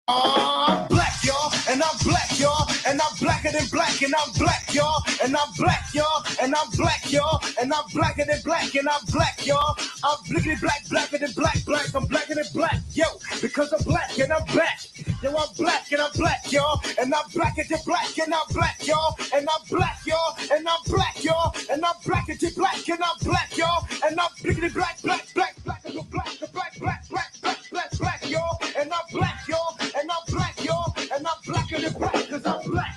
I'm black, y'all, and I'm black, y'all, and I'm blacker than black, and I'm black, y'all, and I'm black, y'all, and I'm black, y'all, and I'm blacker than black, and I'm black, y'all. I'm blickety black, blacker than black, black, I'm blacker than black, yo, because I'm black and I'm back. Yo, I'm black and I'm black, y'all, and I'm blacker than black, and I'm black, y'all, and I'm black, y'all, and I'm black, y'all, and I'm blacker than black, and I'm black, y'all, and I'm blickety black, black, black, black, and I'm black, black, black, black, black, black, black, y'all, and I'm black, y'all, and I'm black, y'all, and I'm blacker than black, cause I'm black.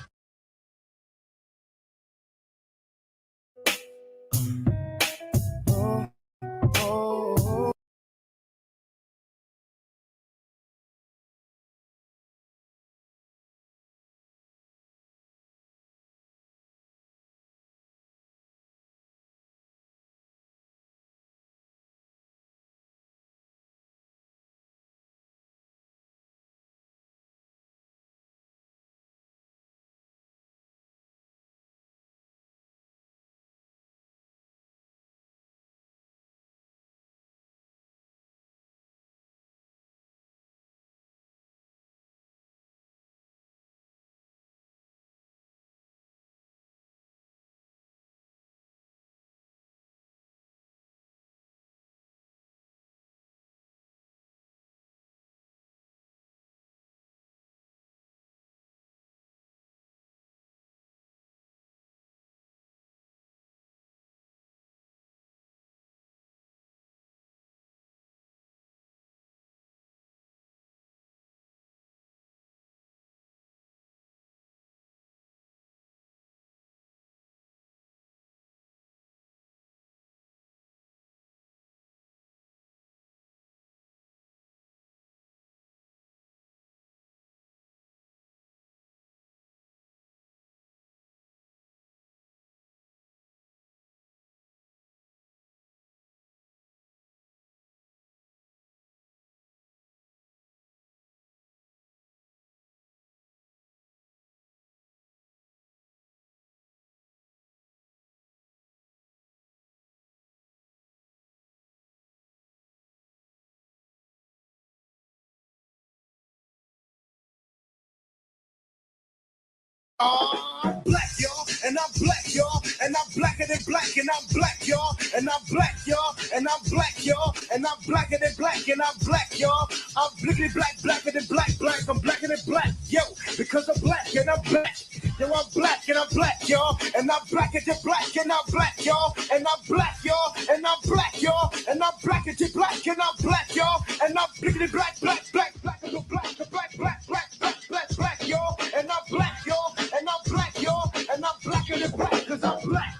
I'm black, y'all, and I'm black, y'all, and I'm blacker than black, and I'm black, y'all, and I'm black, y'all, and I'm black, y'all, and I'm blacker than black, and I'm black, y'all. I'm blickety black, blacker than black, black, I'm blacker than black, yo, because I'm black and I'm back. Yo, I'm black and I'm black, y'all, and I'm blacker than black, and I'm black, y'all, and I'm black, y'all, and I'm black, y'all, and I'm blacker than black, and I'm black, y'all, and I'm blickety black, black, black, black, and I'm black, black, black, black, black, black, black, y'all, and I'm black, y'all, and I'm black, y'all, and I'm blacker than black, cause I'm black.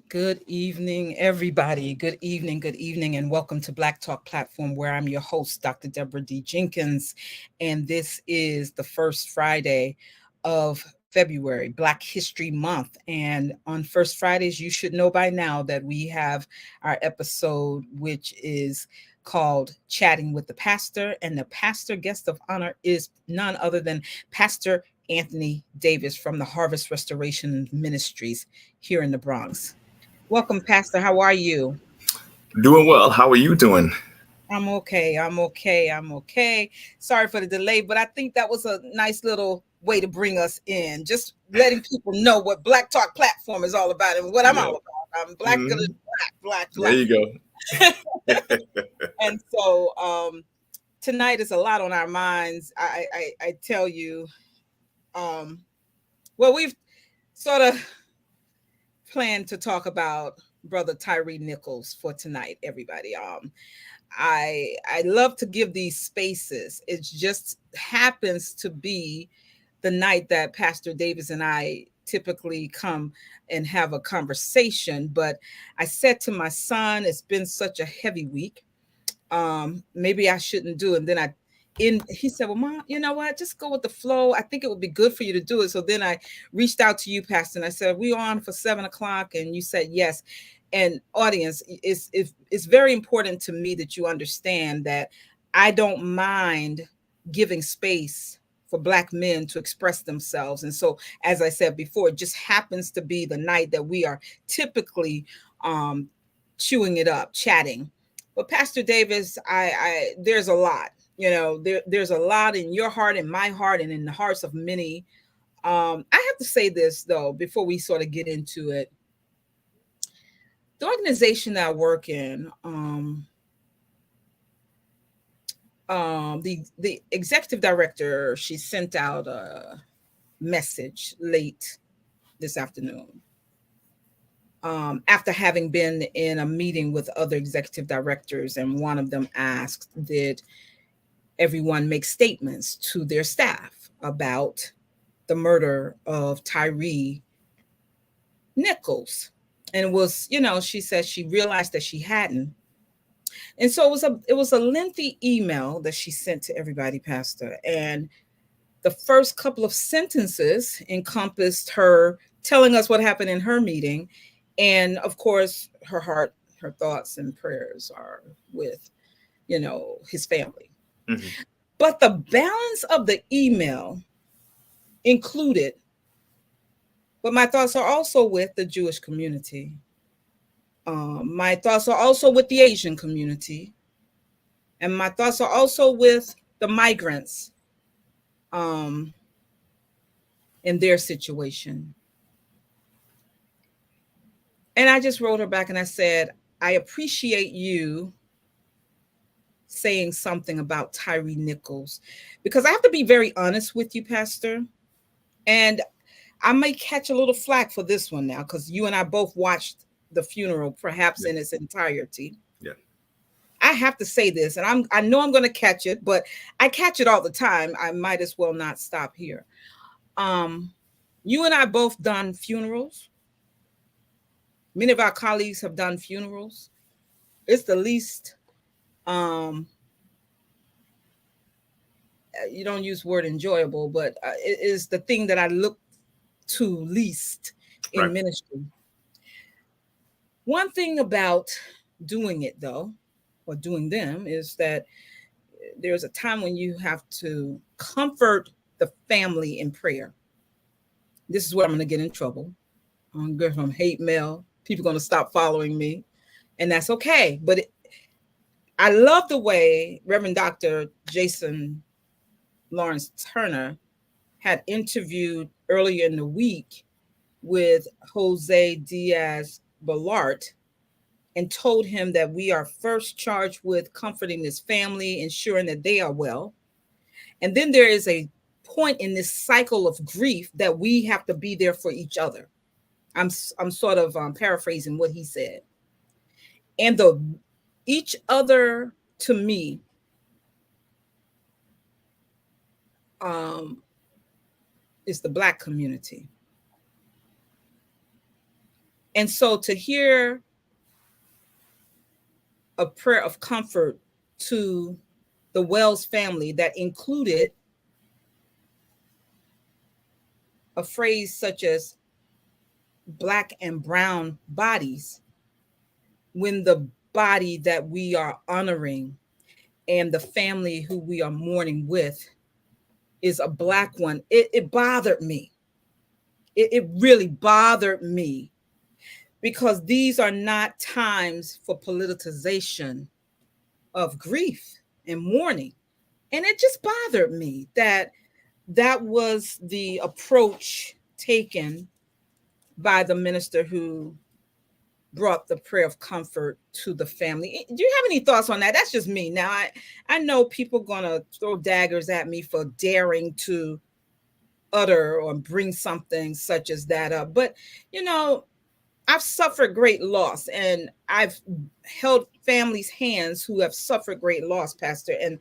Good evening, everybody. Good evening, and welcome to Black Talk Platform, where I'm your host, Dr. Deborah D. Jenkins. And this is the first Friday of February, Black History Month. And on First Fridays, you should know by now that we have our episode, which is called Chatting with the Pastor. And the pastor guest of honor is none other than Pastor Anthony Davis from the Harvest Restoration Ministries here in the Bronx. Welcome, Pastor. How are you? Doing well. How are you doing? I'm okay. I'm okay. I'm okay. Sorry for the delay, but I think that was a nice little way to bring us in. Just letting people know what Black Talk Platform is all about and what I'm Yeah. all about. I'm black, good as Mhm. black, There black, you go. black. And so tonight is a lot on our minds. I tell you, um, well, we've sort of planned to talk about Brother Tyree Nichols for tonight, everybody. I love to give these spaces. It just happens to be the night that Pastor Davis and I typically come and have a conversation. But I said to my son, it's been such a heavy week. Maybe I shouldn't do it. And then he said, well, Mom, you know what? Just go with the flow. I think it would be good for you to do it. So then I reached out to you, Pastor, and I said, we on for 7 o'clock? And you said yes. And audience, it's very important to me that you understand that I don't mind giving space for Black men to express themselves. And so, as I said before, it just happens to be the night that we are typically um, chewing it up, chatting. But Pastor Davis, I there's a lot, there's a lot in your heart, in my heart, and in the hearts of many. I have to say this though, before we sort of get into it. The organization that I work in, the executive director, she sent out a message late this afternoon, after having been in a meeting with other executive directors, and one of them asked, did everyone make statements to their staff about the murder of Tyree Nichols? And it was, she said she realized that she hadn't. And so it was a lengthy email that she sent to everybody, Pastor. And the first couple of sentences encompassed her telling us what happened in her meeting. And of course, her heart, her thoughts and prayers are with, his family. Mm-hmm. But the balance of the email included, but my thoughts are also with the Jewish community. My thoughts are also with the Asian community. And my thoughts are also with the migrants in their situation. And I just wrote her back and I said, I appreciate you saying something about Tyree Nichols, because I have to be very honest with you, Pastor. And I may catch a little flack for this one now, because you and I both watched the funeral, perhaps in its entirety. Yeah. I have to say this, and I know I'm going to catch it, but I catch it all the time. I might as well not stop here. You and I both done funerals. Many of our colleagues have done funerals. It's the least, you don't use word enjoyable, but it is the thing that I look to least in ministry. One thing about doing it though, or doing them, is that there's a time when you have to comfort the family in prayer. This is where I'm going to get in trouble. I'm going to get from hate mail. People are going to stop following me, and that's okay. But I love the way Reverend Dr. Jason Lawrence Turner had interviewed earlier in the week with Jose Diaz Balart, and told him that we are first charged with comforting this family, ensuring that they are well. And then there is a point in this cycle of grief that we have to be there for each other. I'm sort of paraphrasing what he said. And each other, to me, is the Black community. And so to hear a prayer of comfort to the Wells family that included a phrase such as Black and brown bodies, when the body that we are honoring and the family who we are mourning with is a Black one, it bothered me. It really bothered me, because these are not times for politicization of grief and mourning. And it just bothered me that that was the approach taken by the minister who brought the prayer of comfort to the family. Do you have any thoughts on that? That's just me. Now, I know people are going to throw daggers at me for daring to utter or bring something such as that up. But, I've suffered great loss, and I've held families' hands who have suffered great loss, Pastor, and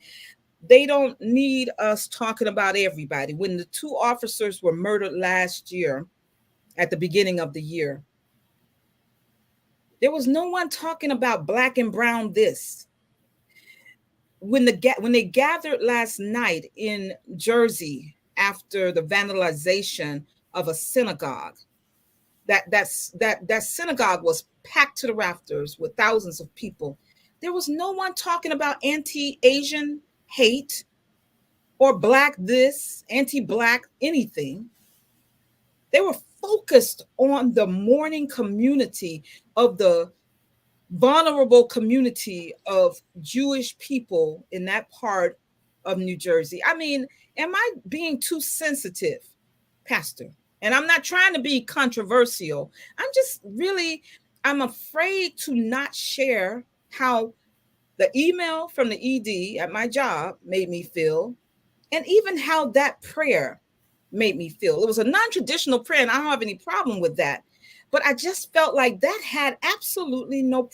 they don't need us talking about everybody. When the 2 officers were murdered last year, at the beginning of the year, there was no one talking about Black and brown this. When they gathered last night in Jersey after the vandalization of a synagogue, that synagogue was packed to the rafters with thousands of people. There was no one talking about anti-Asian hate or black this, anti-black anything. They were focused on the mourning community of the vulnerable community of Jewish people in that part of New Jersey. I mean, am I being too sensitive, Pastor? And I'm not trying to be controversial. I'm afraid to not share how the email from the ED at my job made me feel, and even how that prayer made me feel. It was a non-traditional prayer, and I don't have any problem with that. But I just felt like that had absolutely no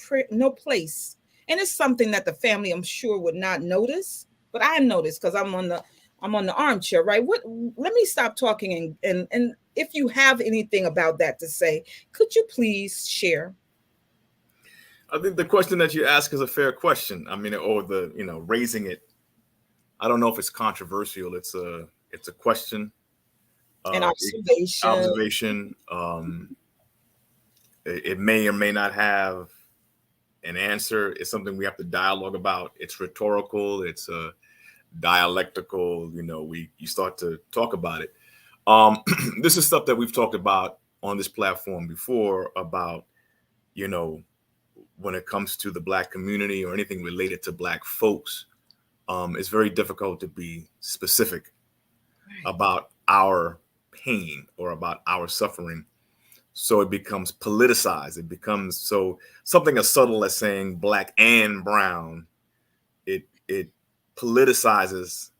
place. And it's something that the family, I'm sure, would not notice, but I noticed because I'm on the armchair, right? What? Let me stop talking, and if you have anything about that to say, could you please share? I think the question that you ask is a fair question. I mean, or the raising it. I don't know if it's controversial. It's a question, An uh, observation. observation. It may or may not have an answer. It's something we have to dialogue about. It's rhetorical. It's dialectical. You start to talk about it. This is stuff that we've talked about on this platform before about you know when it comes to the Black community or anything related to Black folks. It's very difficult to be specific about our pain or about our suffering. So it becomes politicized. It becomes so something as subtle as saying black and brown. It politicizes,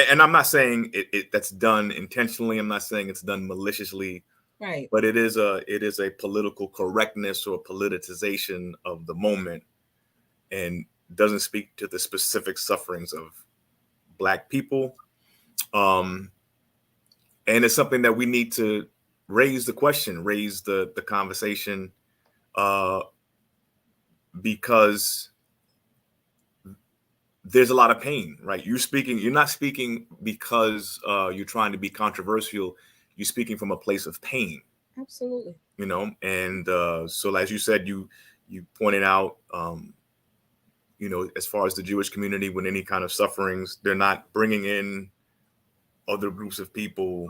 and I'm not saying that's done intentionally. I'm not saying it's done maliciously, Right. but it is a political correctness or politicization of the moment, and doesn't speak to the specific sufferings of Black people. Um, and it's something that we need to raise the question, raise the conversation, uh, because there's a lot of pain, right? You're not speaking because you're trying to be controversial. You're speaking from a place of pain, Absolutely. And so as you said, you pointed out, as far as the Jewish community, with any kind of sufferings, they're not bringing in other groups of people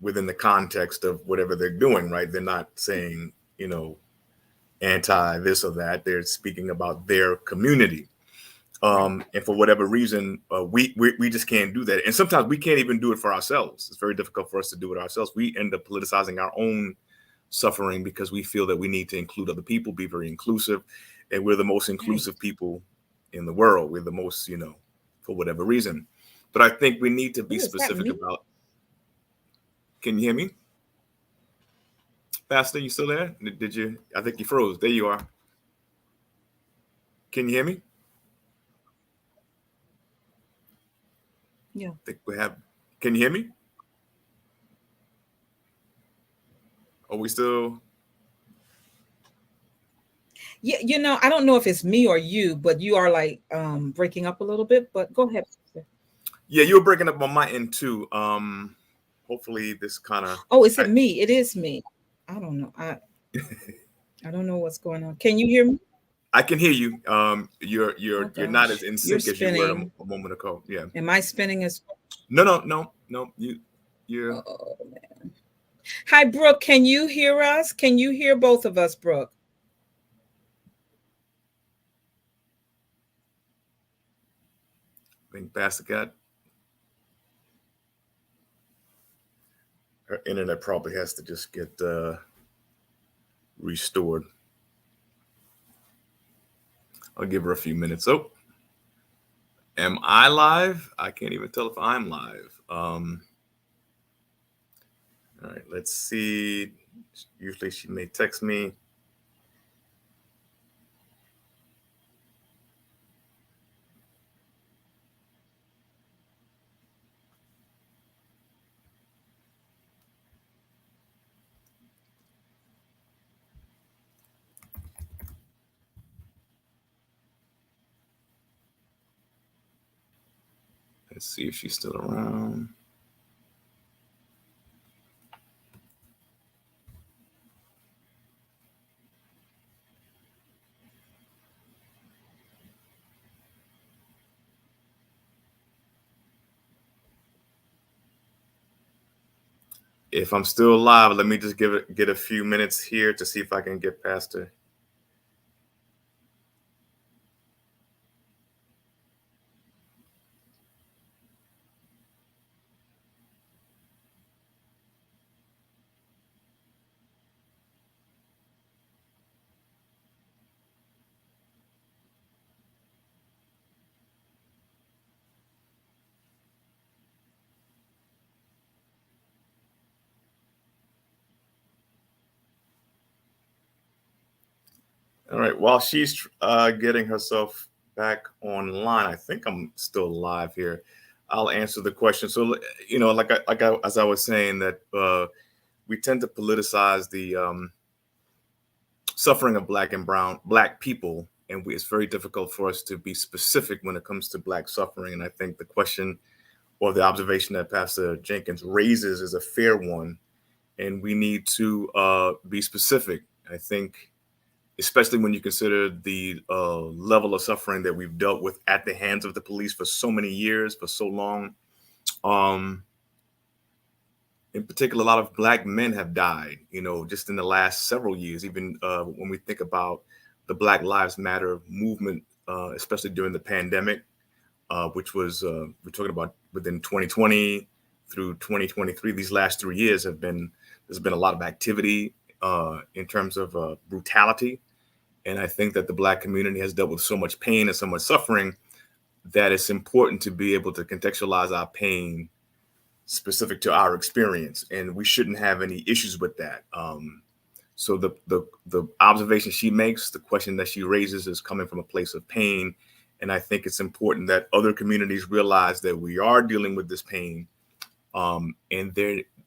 within the context of whatever they're doing, right? They're not saying, anti this or that. They're speaking about their community. And for whatever reason, we just can't do that. And sometimes we can't even do it for ourselves. It's very difficult for us to do it ourselves. We end up politicizing our own suffering because we feel that we need to include other people, be very inclusive. And we're the most inclusive people in the world. We're the most, for whatever reason. But I think we need to be What does that specific mean? about. Can you hear me? Pastor, you still there? Did you? I think you froze. There you are. Can you hear me? Yeah. I think we have. Can you hear me? Are we still? Yeah, I don't know if it's me or you, but you are like breaking up a little bit, but go ahead. Sister. Yeah, you were breaking up on my end too. Hopefully this kind of. Oh, is it me? It is me. I don't know. I don't know what's going on. Can you hear me? I can hear you. You're Oh you're not as gosh. in You're sync as you were spinning. a moment ago. Yeah. Am I spinning as No. You're. Oh man. Hi, Brooke. Can you hear us? Can you hear both of us, Brooke? I think Pastor got her internet probably has to just get restored. I'll give her a few minutes. Oh, am I live? I can't even tell if I'm live. All right, let's see. Usually she may text me. Let's see if she's still around. If I'm still live, let me just get a few minutes here to see if I can get past it. All right. While she's getting herself back online, I think I'm still live here. I'll answer the question. So, as I was saying, that we tend to politicize the suffering of black people, and it's very difficult for us to be specific when it comes to black suffering. And I think the question or the observation that Pastor Jenkins raises is a fair one, and we need to be specific. I think, especially when you consider the level of suffering that we've dealt with at the hands of the police for so many years, for so long. In particular, a lot of black men have died, just in the last several years, even when we think about the Black Lives Matter movement, especially during the pandemic, which was, we're talking about within 2020 through 2023, these last 3 years there's been a lot of activity in terms of brutality. And I think that the Black community has dealt with so much pain and so much suffering that it's important to be able to contextualize our pain specific to our experience, and we shouldn't have any issues with that. So the observation she makes, the question that she raises, is coming from a place of pain, and I think it's important that other communities realize that we are dealing with this pain, and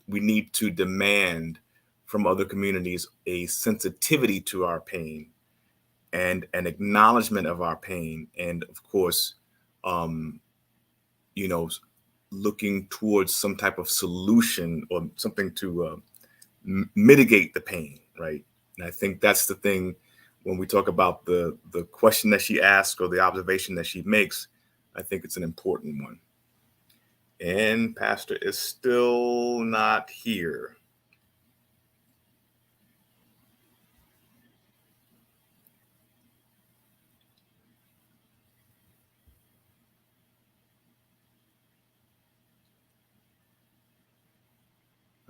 we need to demand from other communities a sensitivity to our pain and an acknowledgement of our pain, and of course, looking towards some type of solution or something to mitigate the pain, right? And I think that's the thing when we talk about the question that she asks or the observation that she makes. I think it's an important one. And Pastor is still not here.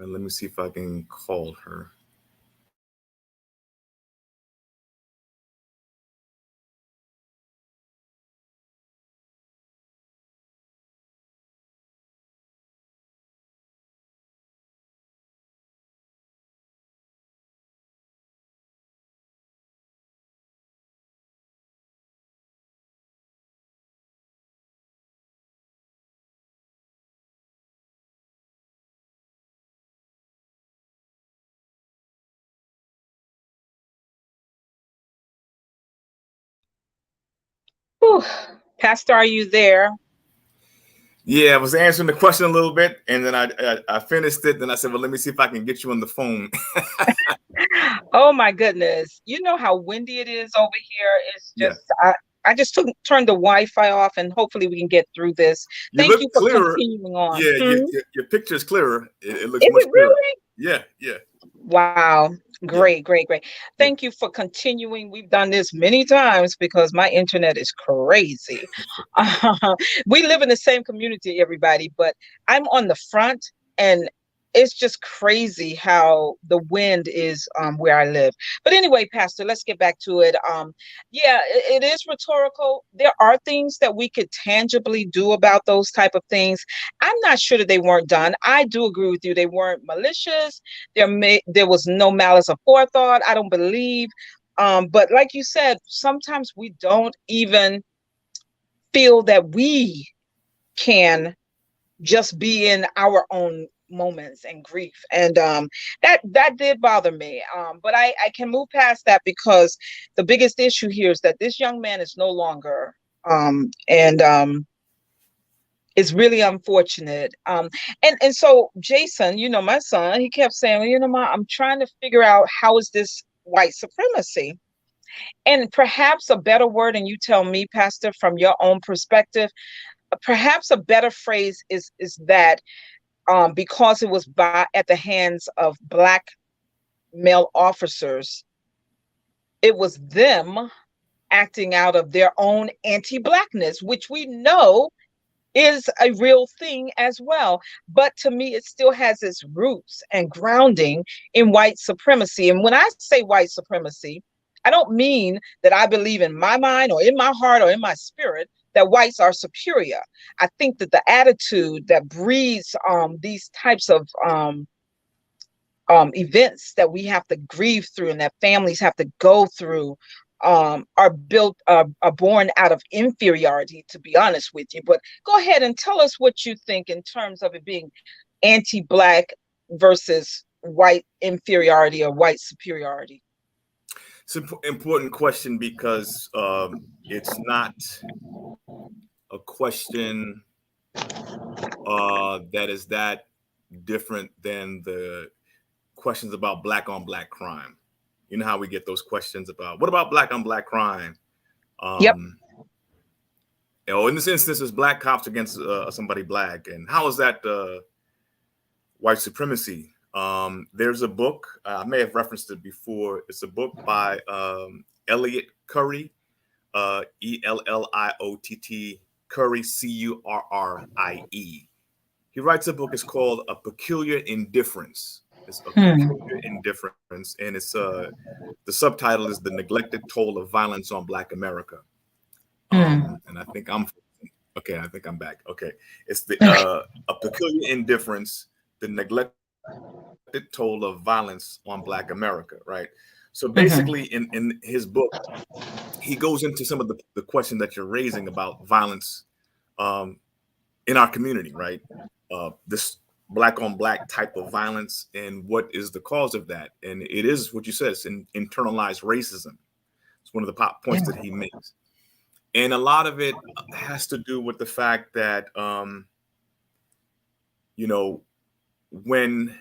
And let me see if I can call her. Whew. Pastor, are you there? Yeah, I was answering the question a little bit, and then I finished it. Then I said, "Well, let me see if I can get you on the phone." Oh my goodness. You know how windy it is over here. It's Yeah. just I just turned the Wi-Fi off, and hopefully we can get through this. You Thank look you for clearer. continuing on. Yeah, your picture is clearer. It looks Is much it clearer. really? Yeah, yeah. Wow. Yeah. Great, great, great. Thank you for continuing. We've done this many times because my internet is crazy. We live in the same community, everybody, but I'm on the front, and it's just crazy how the wind is where I live. But anyway, Pastor, let's get back to it. Yeah, it is rhetorical. There are things that we could tangibly do about those type of things. I'm not sure that they weren't done. I do agree with you. They weren't malicious. There was no malice aforethought, I don't believe. But like you said, sometimes we don't even feel that we can just be in our own moments and grief, and that did bother me. But I can move past that because the biggest issue here is that this young man is no longer, and it's really unfortunate. And so Jason, my son, he kept saying, well, Ma, I'm trying to figure out how is this white supremacy? And perhaps a better word, and you tell me, Pastor, from your own perspective, perhaps a better phrase is that because it was at the hands of Black male officers, it was them acting out of their own anti-Blackness, which we know is a real thing as well. But to me, it still has its roots and grounding in white supremacy. And when I say white supremacy, I don't mean that I believe in my mind or in my heart or in my spirit that whites are superior. I think that the attitude that breeds these types of events that we have to grieve through and that families have to go through are born out of inferiority, to be honest with you. But go ahead and tell us what you think in terms of it being anti-Black versus white inferiority or white superiority. It's an important question because it's not a question that is that different than the questions about Black on Black crime. You know how we get those questions about what about Black on Black crime? Yep. You know, in this instance, it's Black cops against somebody Black, and how is that white supremacy? There's a book, I may have referenced it before. It's a book by Elliott Currie, Elliott Currie, Currie. He writes a book. It's called A Peculiar Indifference. It's A Peculiar Indifference, and it's the subtitle is The Neglected Toll of Violence on Black America. And I think I'm back. Okay, it's the A Peculiar Indifference, The Neglected Toll of Violence on Black America. Right. So basically, in his book, he goes into some of the question that you're raising about violence in our community. Right. This Black on Black type of violence and what is the cause of that. And it is what you said, it's internalized racism. It's one of the points that he makes. And a lot of it has to do with the fact that, you know, when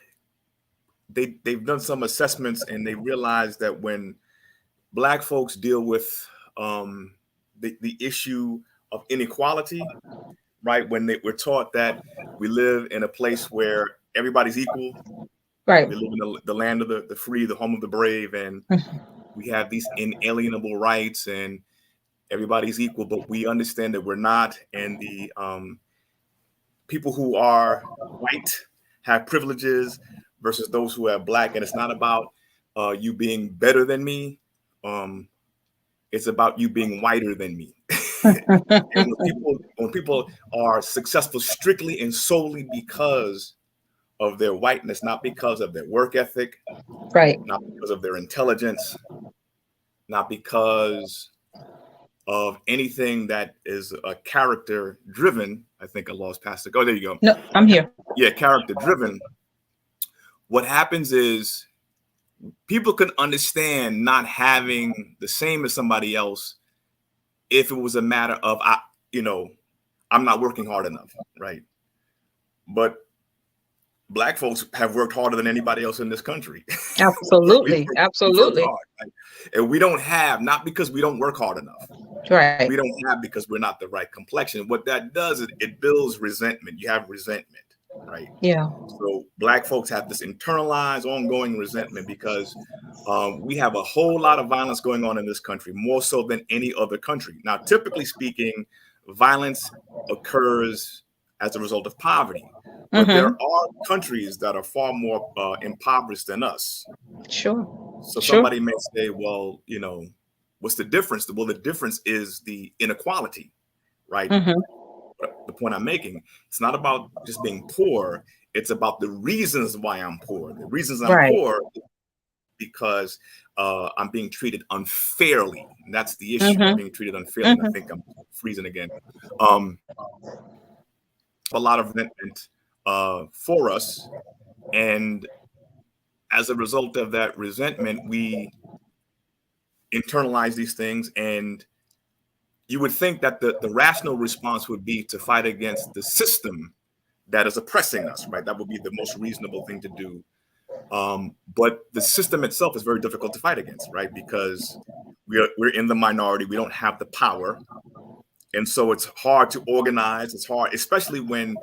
they've done some assessments and they realize that when Black folks deal with the issue of inequality, right? When we're taught that we live in a place where everybody's equal, right? We live in the land of the free, the home of the brave, and we have these inalienable rights, and everybody's equal. But we understand that we're not, and the people who are white have privileges versus those who are Black, and it's not about you being better than me. It's about you being whiter than me. And when people are successful strictly and solely because of their whiteness, not because of their work ethic, right? Not because of their intelligence, not because of anything that is a character driven. I think I lost Pastor. Oh, there you go. No, I'm here. Yeah, character driven. What happens is people can understand not having the same as somebody else if it was a matter of, I'm not working hard enough, right? But Black folks have worked harder than anybody else in this country. Absolutely, absolutely. Hard, right? And we don't have, not because we don't work hard enough. Right. We don't have because we're not the right complexion. What that does is it builds resentment. You have resentment, right? Yeah. So Black folks have this internalized, ongoing resentment because we have a whole lot of violence going on in this country, more so than any other country. Now, typically speaking, violence occurs as a result of poverty. But there are countries that are far more impoverished than us. Sure. So somebody may say, well, what's the difference? Well, the difference is the inequality, right? The point I'm making, it's not about just being poor. It's about the reasons why I'm poor. The reasons I'm poor because I'm being treated unfairly. And that's the issue. I'm being treated unfairly. And I think I'm freezing again. A lot of resentment for us. And as a result of that resentment, we internalize these things. And you would think that the rational response would be to fight against the system that is oppressing us, right? That would be the most reasonable thing to do. But the system itself is very difficult to fight against, right? Because we're in the minority. We don't have the power. And so it's hard to organize. It's hard, especially when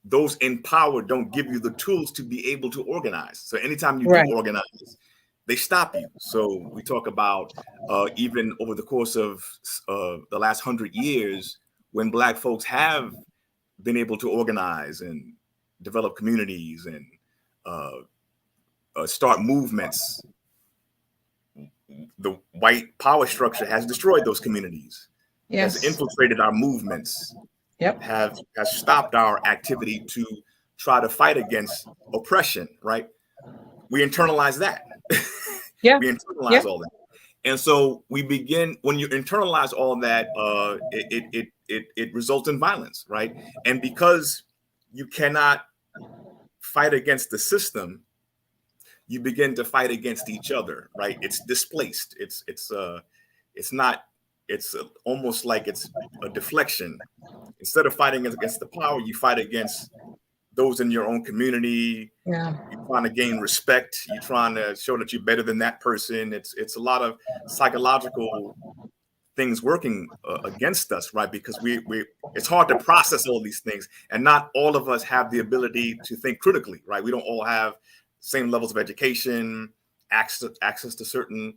those in power don't give you the tools to be able to organize. So anytime you Right. do organize, they stop you. So we talk about even over the course of the last 100 years, when Black folks have been able to organize and develop communities and start movements, the white power structure has destroyed those communities, has Yes. infiltrated our movements, Yep. has stopped our activity to try to fight against oppression, right? We internalize that. Yeah. We internalize Yeah. all that. And so we begin, when you internalize all that, it results in violence, right? And because you cannot fight against the system, you begin to fight against each other, right? It's displaced. It's not. It's almost like it's a deflection. Instead of fighting against the power, you fight against those in your own community. Yeah. You're trying to gain respect. You're trying to show that you're better than that person. It's a lot of psychological things working against us, right? Because we it's hard to process all these things, and not all of us have the ability to think critically, right? We don't all have same levels of education, access to certain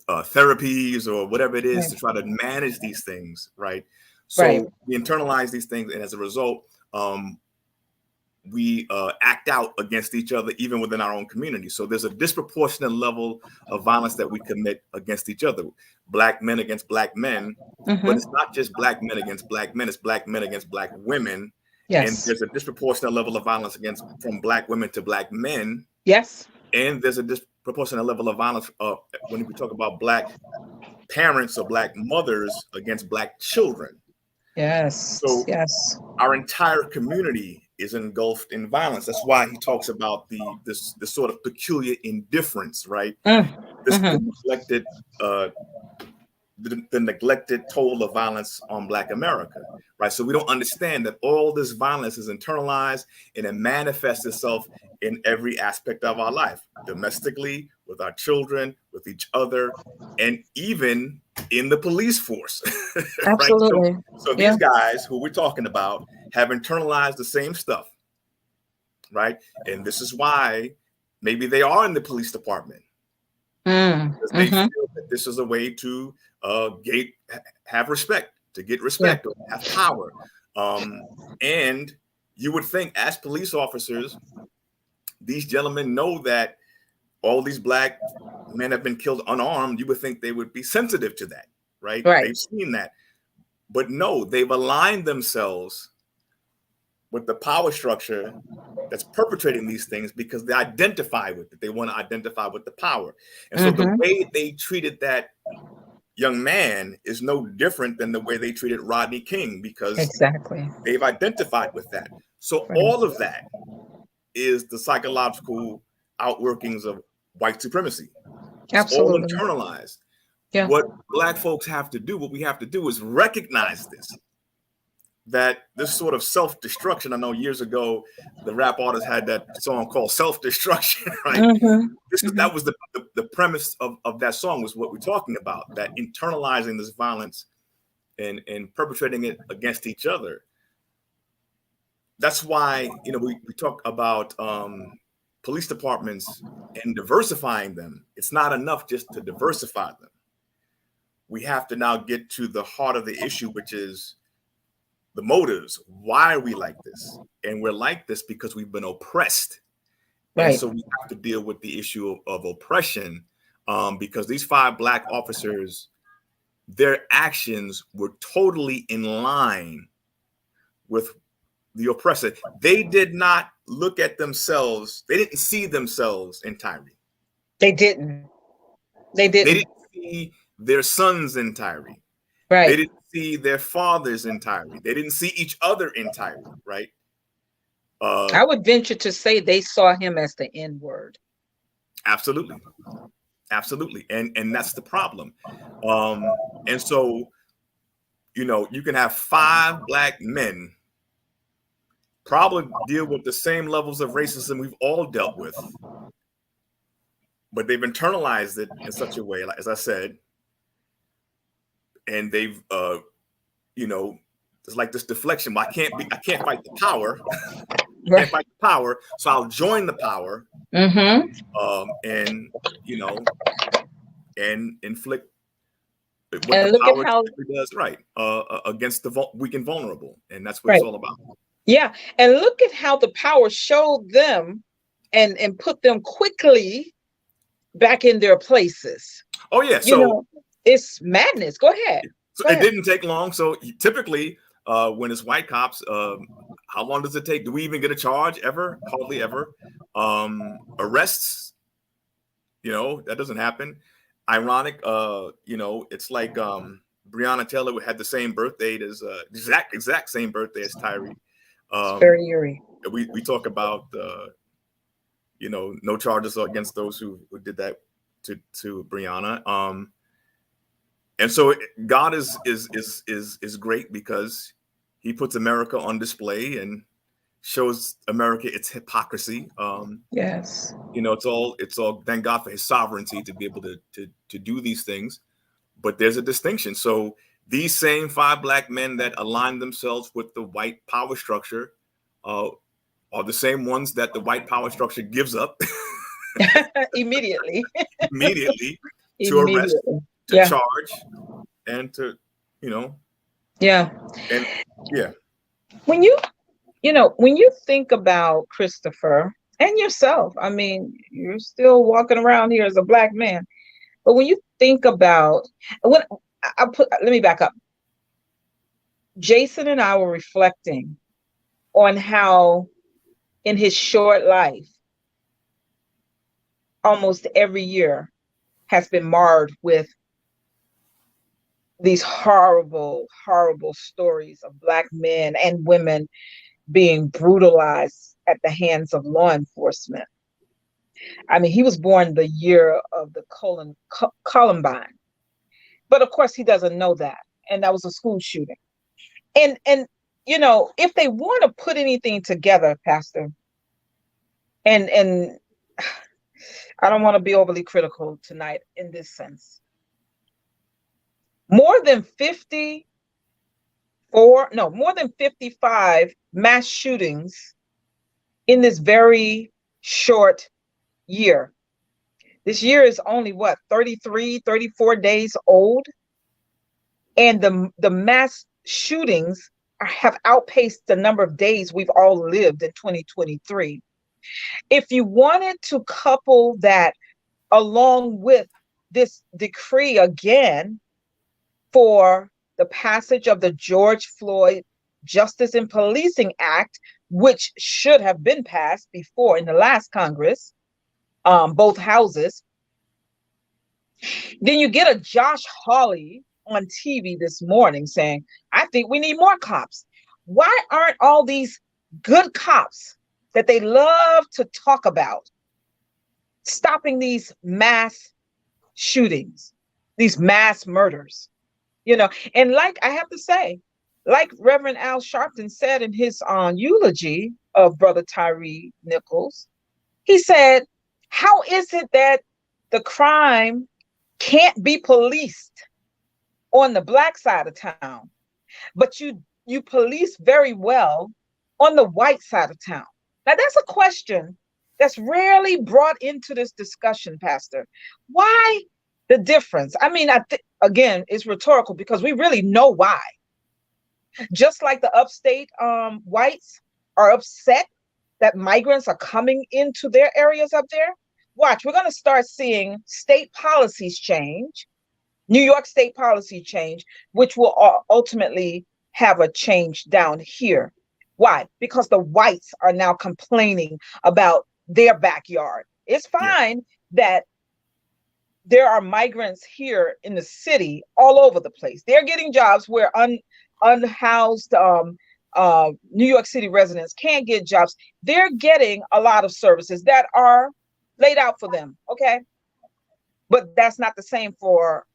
therapies or whatever it is Right. to try to manage these things, right? Right. So we internalize these things, and as a result, we act out against each other, even within our own community. So there's a disproportionate level of violence that we commit against each other. Black men against Black men, but it's not just Black men against Black men, it's Black men against Black women. And Yes. there's a disproportionate level of violence against from Black women to Black men. Yes. And there's a disproportionate level of violence when we talk about Black parents or Black mothers against Black children. Yes. So Yes. our entire community is engulfed in violence. That's why he talks about this sort of peculiar indifference, right? This neglected the neglected toll of violence on Black America, right? So we don't understand that all this violence is internalized and it manifests itself in every aspect of our life, domestically, with our children, with each other, and even in the police force, right? Absolutely. So Yeah. these guys who we're talking about have internalized the same stuff, right? And this is why maybe they are in the police department, because they feel that this is a way to have respect, to get respect, or have power. And you would think, as police officers, these gentlemen know that all these Black men have been killed unarmed. You would think they would be sensitive to that, right? Right. They've seen that. But no, they've aligned themselves with the power structure that's perpetrating these things because they identify with it. They want to identify with the power. And so the way they treated that young man is no different than the way they treated Rodney King, because Exactly. they've identified with that. So Right. all of that is the psychological outworkings of white supremacy. It's all Absolutely. internalized. Yeah. What Black folks have to do, what we have to do is recognize this, that this sort of self-destruction. I know years ago, the rap artist had that song called Self-Destruction, right? That was the premise of that song, was what we're talking about, that internalizing this violence and perpetrating it against each other. That's why, we talk about police departments and diversifying them. It's not enough just to diversify them. We have to now get to the heart of the issue, which is the motives. Why are we like this? And we're like this because we've been oppressed. Right. And so we have to deal with the issue of oppression, because these 5 Black officers, their actions were totally in line with the oppressor. They did not look at themselves. They didn't see themselves in Tyree. They didn't. They didn't see their sons in Tyree. Right. They didn't see their fathers in Tyree. They didn't see each other in Tyree, right? I would venture to say they saw him as the N-word. Absolutely. Absolutely. And that's the problem. And so, you can have 5 Black men probably deal with the same levels of racism we've all dealt with, but they've internalized it in such a way, like, as I said, and they've there's like this deflection. Well, I can't fight the power. Right. Can't fight the power, so I'll join the power, and and inflict what And the look at power how does, right, against the weak and vulnerable, and that's what it's all about. Yeah, and look at how the power showed them and put them quickly back in their places. Oh yeah, so it's madness. Go ahead. So it didn't take long. So typically, when it's white cops, how long does it take? Do we even get a charge ever? Hardly ever. Arrests, that doesn't happen. Ironic, it's like Breonna Taylor had the same birthday as exact same birthday as Tyree. It's very eerie. We talk about no charges against those who did that to Breonna. And so God is great because he puts America on display and shows America its hypocrisy. Yes. It's all thank God for his sovereignty to be able to do these things. But there's a distinction. So these same 5 black men that align themselves with the white power structure are the same ones that the white power structure gives up immediately to arrest, to charge, and to and when you think about Christopher and yourself, I mean, you're still walking around here as a black man, but when you think about let me back up. Jason and I were reflecting on how in his short life almost every year has been marred with these horrible, horrible stories of black men and women being brutalized at the hands of law enforcement. I mean, he was born the year of the Columbine, but of course he doesn't know that. And that was a school shooting. And if they want to put anything together, Pastor, and I don't want to be overly critical tonight in this sense. More than 55 mass shootings in this very short year. This year is only 33, 34 days old. And the mass shootings have outpaced the number of days we've all lived in 2023. If you wanted to couple that along with this decree again for the passage of the George Floyd Justice in Policing Act, which should have been passed before in the last Congress, both houses, then you get a Josh Hawley on TV this morning saying, I think we need more cops. Why aren't all these good cops that they love to talk about stopping these mass shootings, these mass murders? And like I have to say, like Reverend Al Sharpton said in his eulogy of Brother Tyree Nichols, he said, how is it that the crime can't be policed on the black side of town, but you police very well on the white side of town? Now, that's a question that's rarely brought into this discussion, Pastor. Why the difference? I mean, again, it's rhetorical because we really know why. Just like the upstate whites are upset that migrants are coming into their areas up there. Watch, we're going to start seeing state policies change, New York state policy change, which will ultimately have a change down here. Why? Because the whites are now complaining about their backyard. It's fine that there are migrants here in the city all over the place. They're getting jobs where unhoused New York City residents can't get jobs. They're getting a lot of services that are laid out for them, okay? But that's not the same for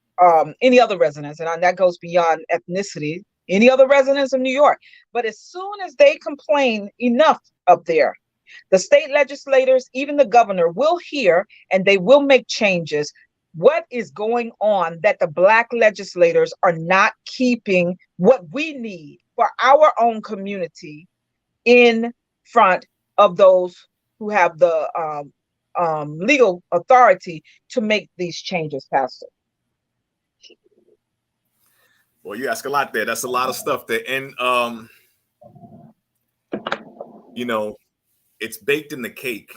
any other residents, and that goes beyond ethnicity, any other residents of New York. But as soon as they complain enough up there, the state legislators, even the governor, will hear and they will make changes. What is going on that the black legislators are not keeping what we need for our own community in front of those who have the legal authority to make these changes, Pastor? Well, you ask a lot there. That's a lot of stuff there. And, you know, it's baked in the cake.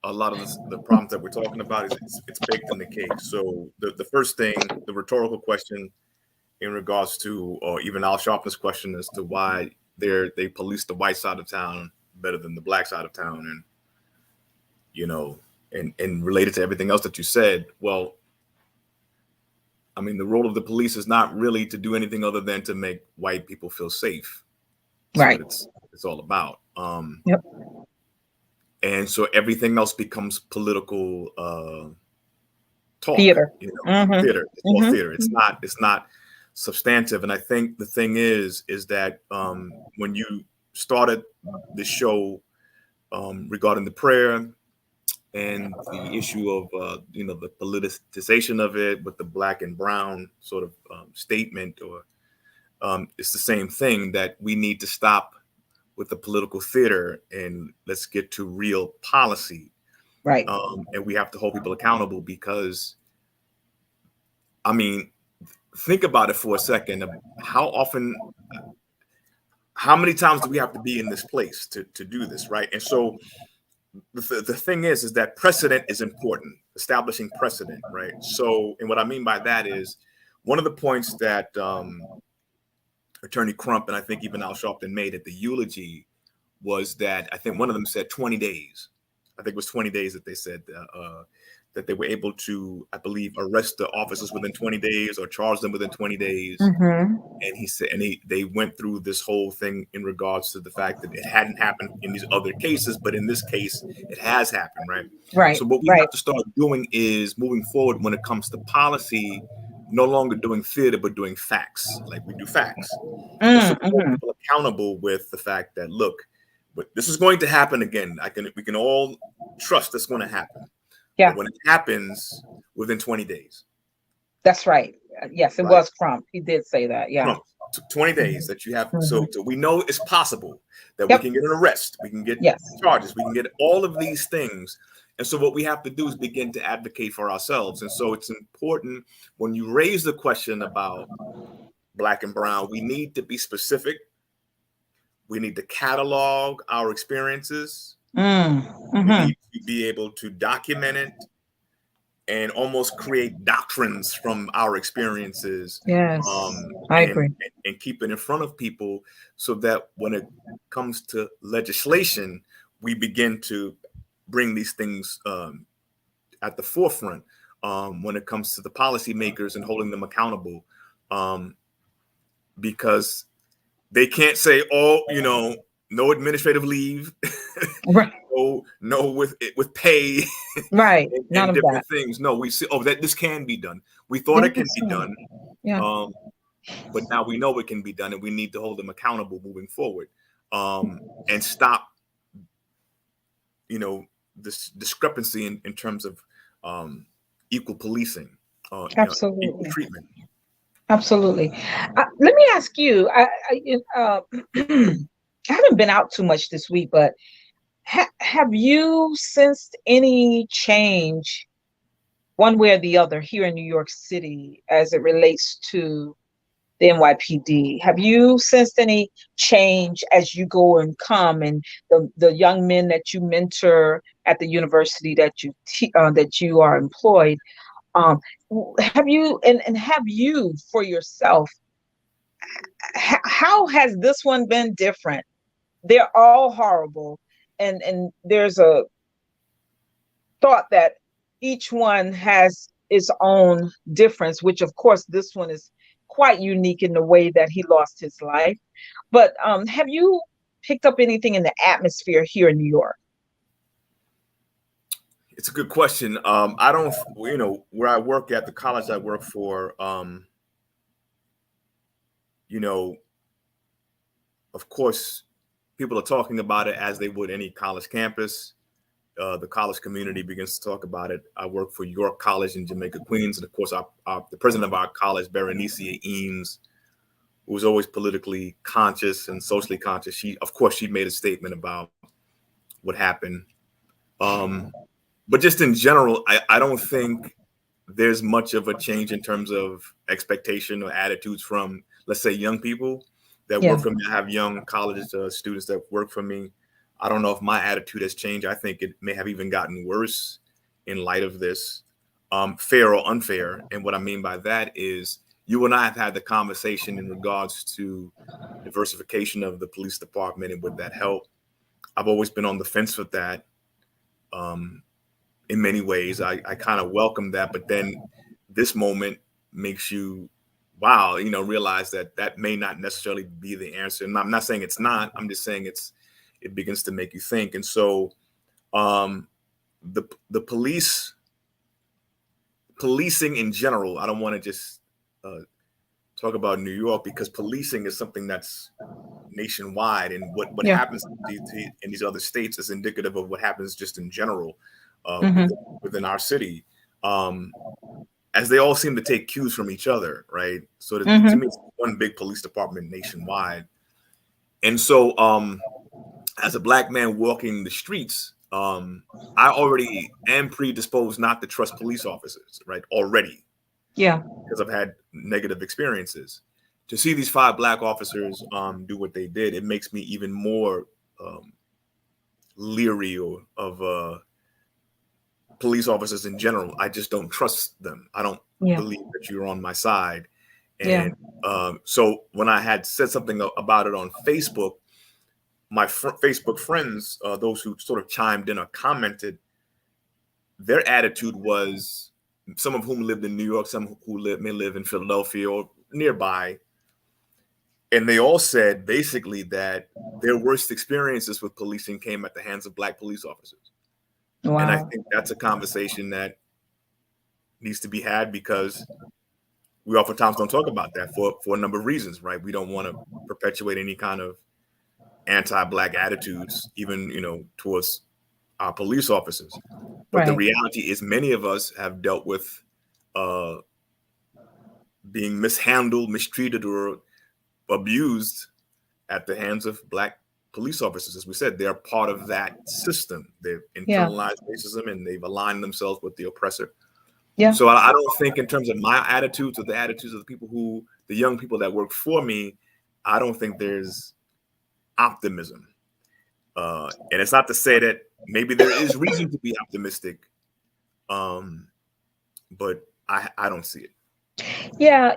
A lot of the problems that we're talking about is it's baked in the cake. So the first thing, the rhetorical question in regards to, or even Al Sharpton's question as to why they police the white side of town better than the black side of town, and you know, and related to everything else that you said. Well, I mean, the role of the police is not really to do anything other than to make white people feel safe. That's Right. what it's all about. Yep. And so everything else becomes political talk. Theater. You know, theater. It's all theater. It's not substantive. And I think the thing is that when you started the show regarding the prayer and the issue of you know, the politicization of it with the black and brown sort of statement, or it's the same thing, that we need to stop with the political theater and let's get to real policy. Right. And we have to hold people accountable, because I mean, think about it for a second. How many times do we have to be in this place to do this, right? And so the thing is that precedent is important, establishing precedent, right? So, and what I mean by that is, one of the points that Attorney Crump and I think even Al Sharpton made at the eulogy was that, I think one of them said 20 days. I think it was 20 days that they said that they were able to, I believe, arrest the officers within 20 days or charge them within 20 days. And he said, and they went through this whole thing in regards to the fact that it hadn't happened in these other cases, but in this case, it has happened, right? Right. So what we have to start doing is moving forward when it comes to policy, no longer doing theater, but doing facts, like we do facts. And so hold people accountable with the fact that, look, but this is going to happen again. We can all trust it's going to happen. Yeah. But when it happens, within 20 days. That's right. Yes, it was Crump. He did say that. Yeah. Crump, 20 days that you have. So we know it's possible that we can get an arrest. We can get charges. We can get all of these things. And so what we have to do is begin to advocate for ourselves. And so it's important when you raise the question about black and brown, we need to be specific. We need to catalog our experiences. We need to be able to document it and almost create doctrines from our experiences. Yes, I agree. And keep it in front of people so that when it comes to legislation, we begin to bring these things at the forefront when it comes to the policymakers and holding them accountable. Because they can't say, oh, you know, no administrative leave, right? no with pay, right? and None of different that. things. No, we see, oh, that this can be done. We thought it can be done, but now we know it can be done, and we need to hold them accountable moving forward, and stop, you know, this discrepancy in terms of equal policing, absolutely, equal treatment. Absolutely. Let me ask you. I haven't been out too much this week, but have you sensed any change one way or the other here in New York City as it relates to the NYPD? Have you sensed any change as you go and come, and the young men that you mentor at the university that you are employed? Have you and have you for yourself? How has this one been different? They're all horrible, and there's a thought that each one has its own difference, which of course this one is quite unique in the way that he lost his life. But have you picked up anything in the atmosphere here in New York? It's a good question. I don't, you know, where I work at, the college I work for, you know, of course, people are talking about it as they would any college campus. The college community begins to talk about it. I work for York College in Jamaica, Queens. And of course, the president of our college, Berenice Eames, who was always politically conscious and socially conscious. Of course, she made a statement about what happened. But just in general, I don't think there's much of a change in terms of expectation or attitudes from, let's say, young people that Yeah. work for me. I have young college students that work for me. I don't know if my attitude has changed. I think it may have even gotten worse in light of this, fair or unfair. And what I mean by that is you and I have had the conversation in regards to diversification of the police department and would that help. I've always been on the fence with that. In many ways, I kind of welcome that, but then this moment makes you, wow, realize that that may not necessarily be the answer. And I'm not saying it's not. I'm just saying it begins to make you think. And so, the policing in general, I don't want to just talk about New York, because policing is something that's nationwide, and what Yeah. happens in these other states is indicative of what happens just in general Mhm. within our city, as they all seem to take cues from each other, right? So to Mhm. me, it's one big police department nationwide. And so, as a Black man walking the streets, I already am predisposed not to trust police officers, right? Already, Yeah. because I've had negative experiences. To see these 5 Black officers do what they did, it makes me even more leery of police officers in general. I just don't trust them. I don't Yeah. believe that you're on my side. Yeah. And so when I had said something about it on Facebook, my Facebook friends, those who sort of chimed in or commented, their attitude was, some of whom lived in New York, some who may live in Philadelphia or nearby, and they all said basically that their worst experiences with policing came at the hands of Black police officers. And I Wow. think that's a conversation that needs to be had, because we oftentimes don't talk about that for a number of reasons, right? We don't want to perpetuate any kind of anti-Black attitudes, even, towards our police officers. But the Right. reality is many of us have dealt with being mishandled, mistreated, or abused at the hands of Black police officers. As we said, they're part of that system. They've Yeah. internalized racism and they've aligned themselves with the oppressor. Yeah. So I don't think, in terms of my attitudes or the attitudes of the young people that work for me, I don't think there's optimism. And it's not to say that maybe there is reason to be optimistic, but I don't see it. Yeah.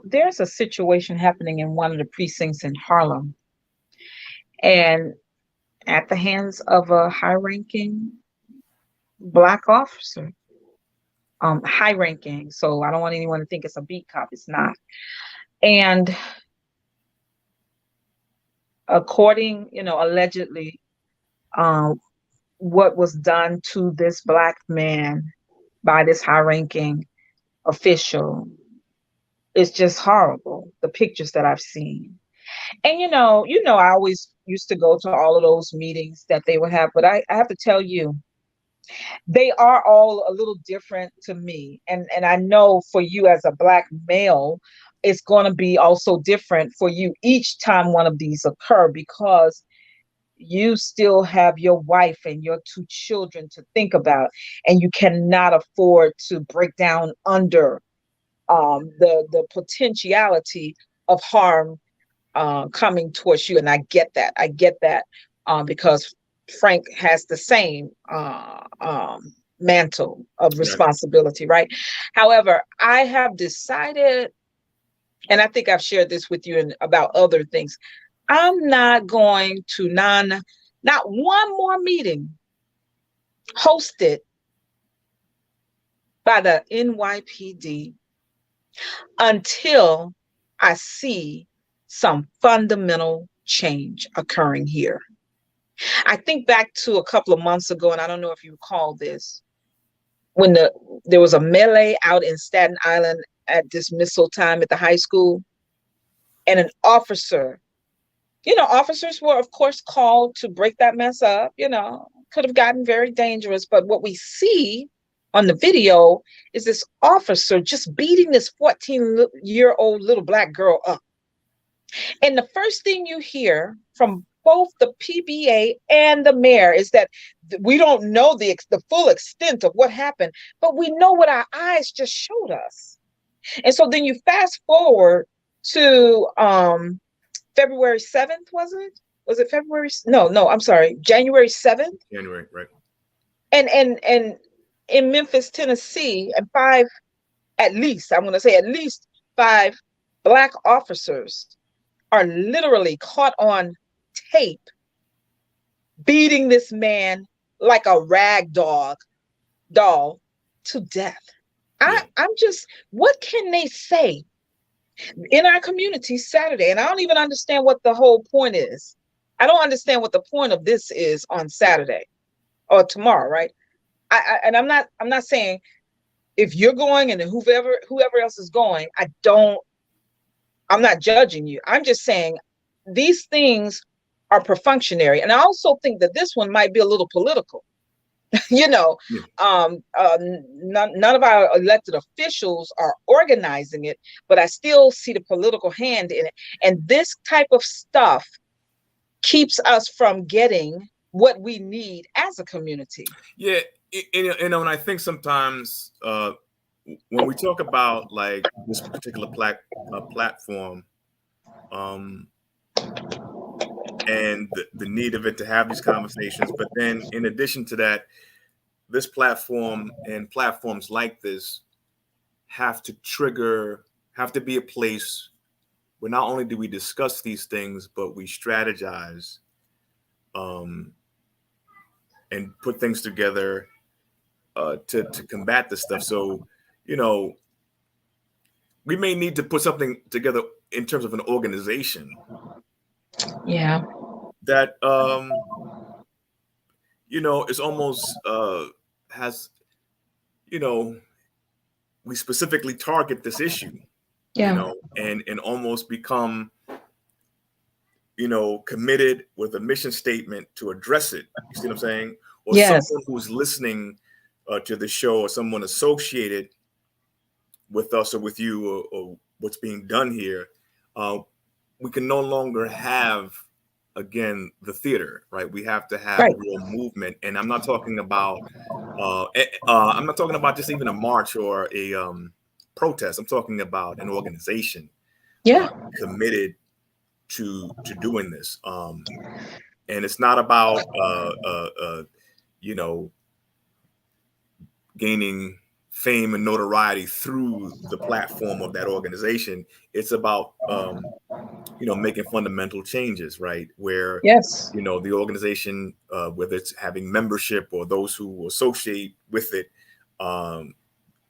There's a situation happening in one of the precincts in Harlem, and at the hands of a high-ranking Black officer, high-ranking. So I don't want anyone to think it's a beat cop. It's not. And according, allegedly, um, what was done to this Black man by this high-ranking official is just horrible. The pictures that I've seen. And I always used to go to all of those meetings that they would have, but I have to tell you, they are all a little different to me. And I know for you as a Black male, it's going to be also different for you each time one of these occur, because you still have your wife and your 2 children to think about, and you cannot afford to break down under the potentiality of harm coming towards you. And I get that. Because Frank has the same mantle of Right. responsibility, right? However, I have decided, and I think I've shared this with you about other things, I'm not going to not one more meeting hosted by the NYPD until I see some fundamental change occurring here. I think back to a couple of months ago, and I don't know if you recall this, when there was a melee out in Staten Island at dismissal time at the high school, and an officer, officers were, of course, called to break that mess up, could have gotten very dangerous. But what we see on the video is this officer just beating this 14-year-old little Black girl up. And the first thing you hear from both the PBA and the mayor is that we don't know the full extent of what happened, but we know what our eyes just showed us. And so then you fast forward to February 7th, was it? Was it February? No, I'm sorry, January 7th. January, right. And in Memphis, Tennessee, and at least, I'm going to say at least 5 Black officers are literally caught on tape beating this man like a rag doll to death. Yeah. I'm just, what can they say in our community Saturday? And I don't even understand what the whole point is. I don't understand what the point of this is on Saturday or tomorrow, right? And I'm not saying if you're going and whoever else is going, I'm not judging you. I'm just saying these things are perfunctory. And I also think that this one might be a little political. You know, none of our elected officials are organizing it, but I still see the political hand in it. And this type of stuff keeps us from getting what we need as a community. Yeah. You know, and I think sometimes when we talk about like this particular platform, and the need of it to have these conversations, but then in addition to that, this platform and platforms like this have to be a place where not only do we discuss these things, but we strategize and put things together to combat this stuff. So, you know, we may need to put something together in terms of an organization. Yeah. That, you know, it's almost has, you know, we specifically target this issue, Yeah. you know, and almost become, you know, committed with a mission statement to address it. You see what I'm saying? Or Yes. someone who's listening to the show, or someone associated with us or with you, or what's being done here, we can no longer have, again, the theater, right? We have to have real movement. And I'm not talking about just even a march or a protest. I'm talking about an organization committed to doing this. And it's not about you know, gaining fame and notoriety through the platform of that organization. It's about you know, making fundamental changes, right? Where, you know, the organization, whether it's having membership or those who associate with it,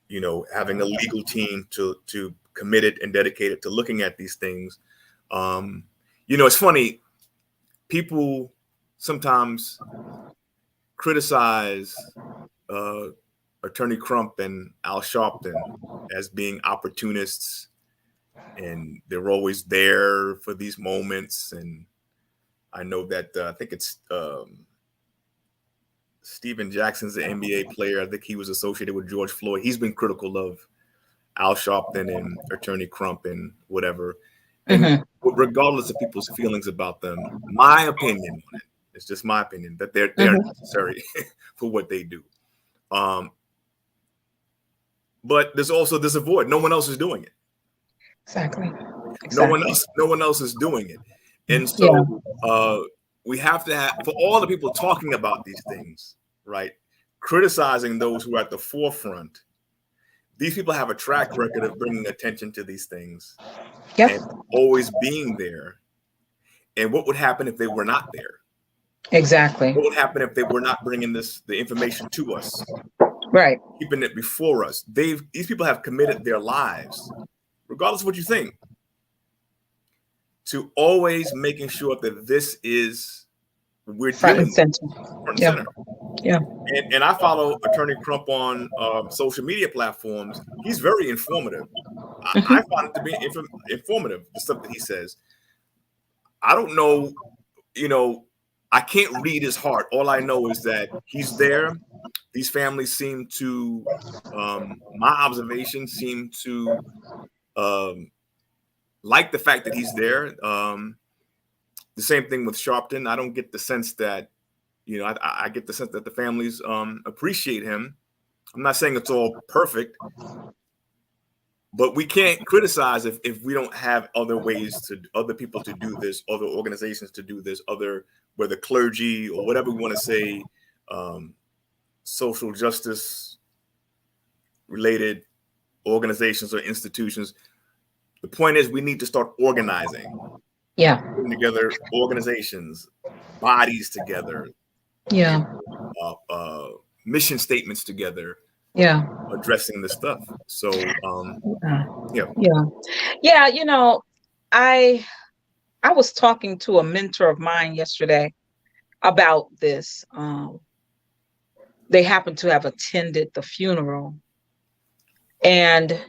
you know, having a legal team to committed and dedicated to looking at these things. You know, it's funny, people sometimes criticize Attorney Crump and Al Sharpton as being opportunists, and they're always there for these moments. And I know that I think it's Steven Jackson's an NBA player. I think he was associated with George Floyd. He's been critical of Al Sharpton and Attorney Crump and whatever. And regardless of people's feelings about them, my opinion on it, it's just my opinion, that they're necessary for what they do. But there's also this void. No one else is doing it. Exactly. No one else is doing it. And so we have to have, for all the people talking about these things, right, criticizing those who are at the forefront, these people have a track record of bringing attention to these things and always being there. And what would happen if they were not there? Exactly. What would happen if they were not bringing the information to us? Right. Keeping it before us. These people have committed their lives, regardless of what you think, to always making sure that this is, we're front dealing and center. Front and center. Yeah. And I follow Attorney Crump on social media platforms. He's very informative. I find it to be informative, the stuff that he says. I don't know, you know, I can't read his heart. All I know is that he's there. These families seem to, my observations seem to like the fact that he's there. The same thing with Sharpton. I don't get the sense that, you know, I get the sense that the families appreciate him. I'm not saying it's all perfect, but we can't criticize if we don't have other ways to other people to do this, other organizations to do this, other, whether clergy or whatever we want to say, social justice related organizations or institutions. The point is we need to start organizing. Yeah. Putting together organizations, bodies together. Yeah. Mission statements together. Yeah. Addressing this stuff. So yeah, you know, I was talking to a mentor of mine yesterday about this. They happened to have attended the funeral, and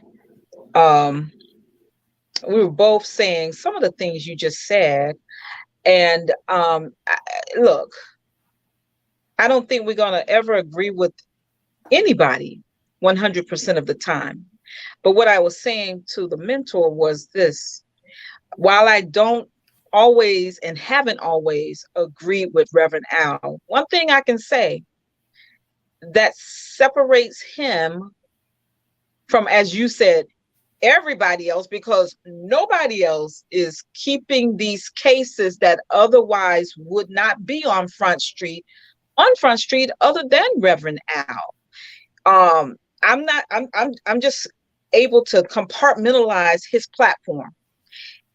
we were both saying some of the things you just said. And look, I don't think we're going to ever agree with anybody 100% of the time. But what I was saying to the mentor was this: while I don't always and haven't always agreed with Reverend Al, one thing I can say that separates him from, as you said, everybody else, because nobody else is keeping these cases that otherwise would not be on Front Street other than Reverend Al. I'm just able to compartmentalize his platform.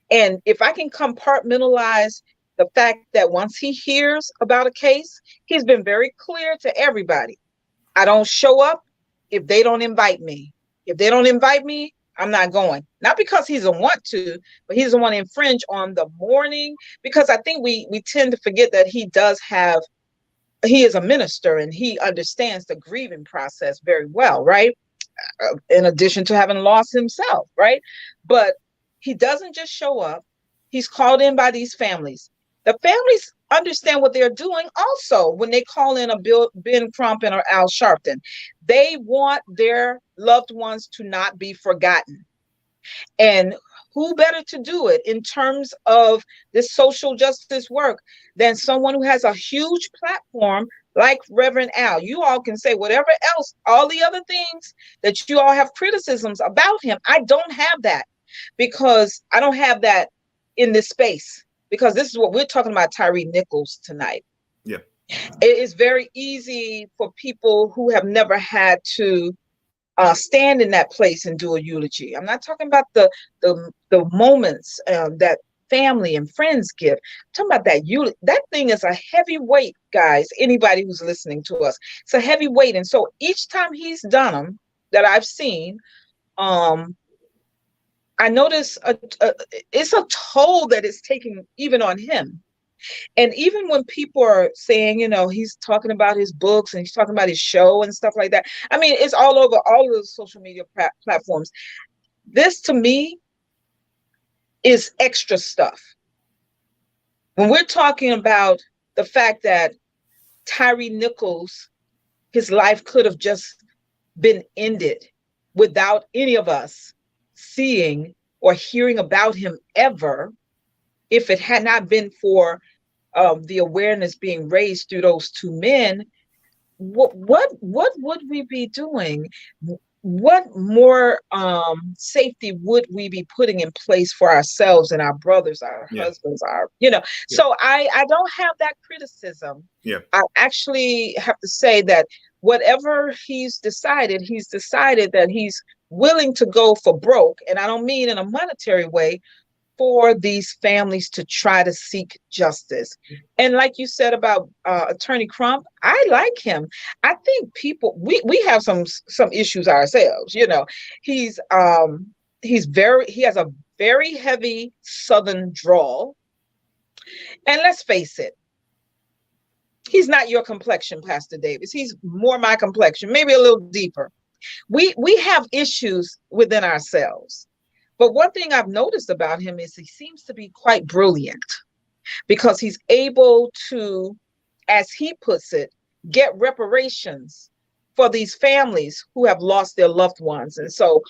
And if I can compartmentalize the fact that once he hears about a case, he's been very clear to everybody: I don't show up if they don't invite me. If they don't invite me, I'm not going. Not because he doesn't want to, but he doesn't want to infringe on the mourning. Because I think we tend to forget that he is a minister and he understands the grieving process very well, right? In addition to having lost himself, right? But he doesn't just show up. He's called in by these families. The families understand what they're doing also when they call in a Ben Crump or Al Sharpton. They want their loved ones to not be forgotten. And who better to do it in terms of this social justice work than someone who has a huge platform like Reverend Al? You all can say whatever else, all the other things that you all have criticisms about him. I don't have that, because I don't have that in this space, because this is what we're talking about, Tyree Nichols, tonight. Yeah. It is very easy for people who have never had to stand in that place and do a eulogy. I'm not talking about the moments that family and friends give. I'm talking about that eulogy. That thing is a heavy weight, guys. Anybody who's listening to us, it's a heavy weight. And so each time he's done them that I've seen, I notice it's a toll that it's taking even on him. And even when people are saying, you know, he's talking about his books and he's talking about his show and stuff like that, I mean, it's all over all of the social media platforms. This, to me, is extra stuff. When we're talking about the fact that Tyree Nichols, his life could have just been ended without any of us seeing or hearing about him ever, if it had not been for the awareness being raised through those two men, what would we be doing? What more safety would we be putting in place for ourselves and our brothers, our husbands, our, you know? Yeah. So I don't have that criticism. Yeah. I actually have to say that whatever he's decided that he's willing to go for broke, and I don't mean in a monetary way, for these families to try to seek justice. And like you said about Attorney Crump, I like him. I think people, we have some issues ourselves. You know, he has a very heavy Southern drawl. And let's face it, he's not your complexion, Pastor Davis. He's more my complexion, maybe a little deeper. We have issues within ourselves. But one thing I've noticed about him is he seems to be quite brilliant, because he's able to, as he puts it, get reparations for these families who have lost their loved ones. And so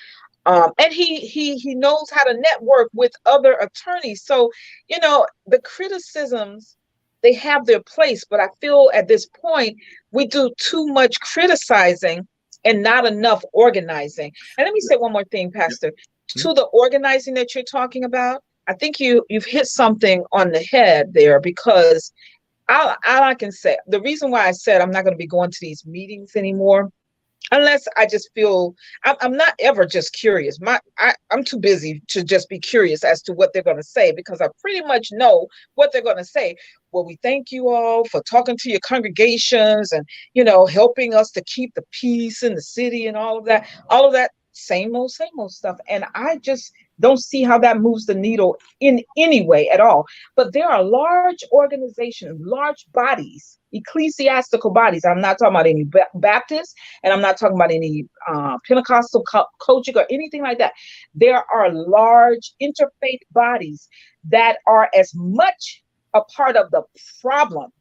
And he knows how to network with other attorneys. So, the criticisms, they have their place, but I feel at this point we do too much criticizing and not enough organizing. And let me say one more thing, Pastor, to the organizing that you're talking about. I think you've hit something on the head there, because all I can say, the reason why I said I'm not going to be going to these meetings anymore, unless I just feel I'm not ever just curious. I'm too busy to just be curious as to what they're going to say, because I pretty much know what they're going to say. Well, we thank you all for talking to your congregations and, helping us to keep the peace in the city and all of that. Same old stuff. And I just don't see how that moves the needle in any way at all. But there are large organizations, large bodies, ecclesiastical bodies. I'm not talking about any Baptists, and I'm not talking about any Pentecostal coaching or anything like that. There are large interfaith bodies that are as much a part of the problem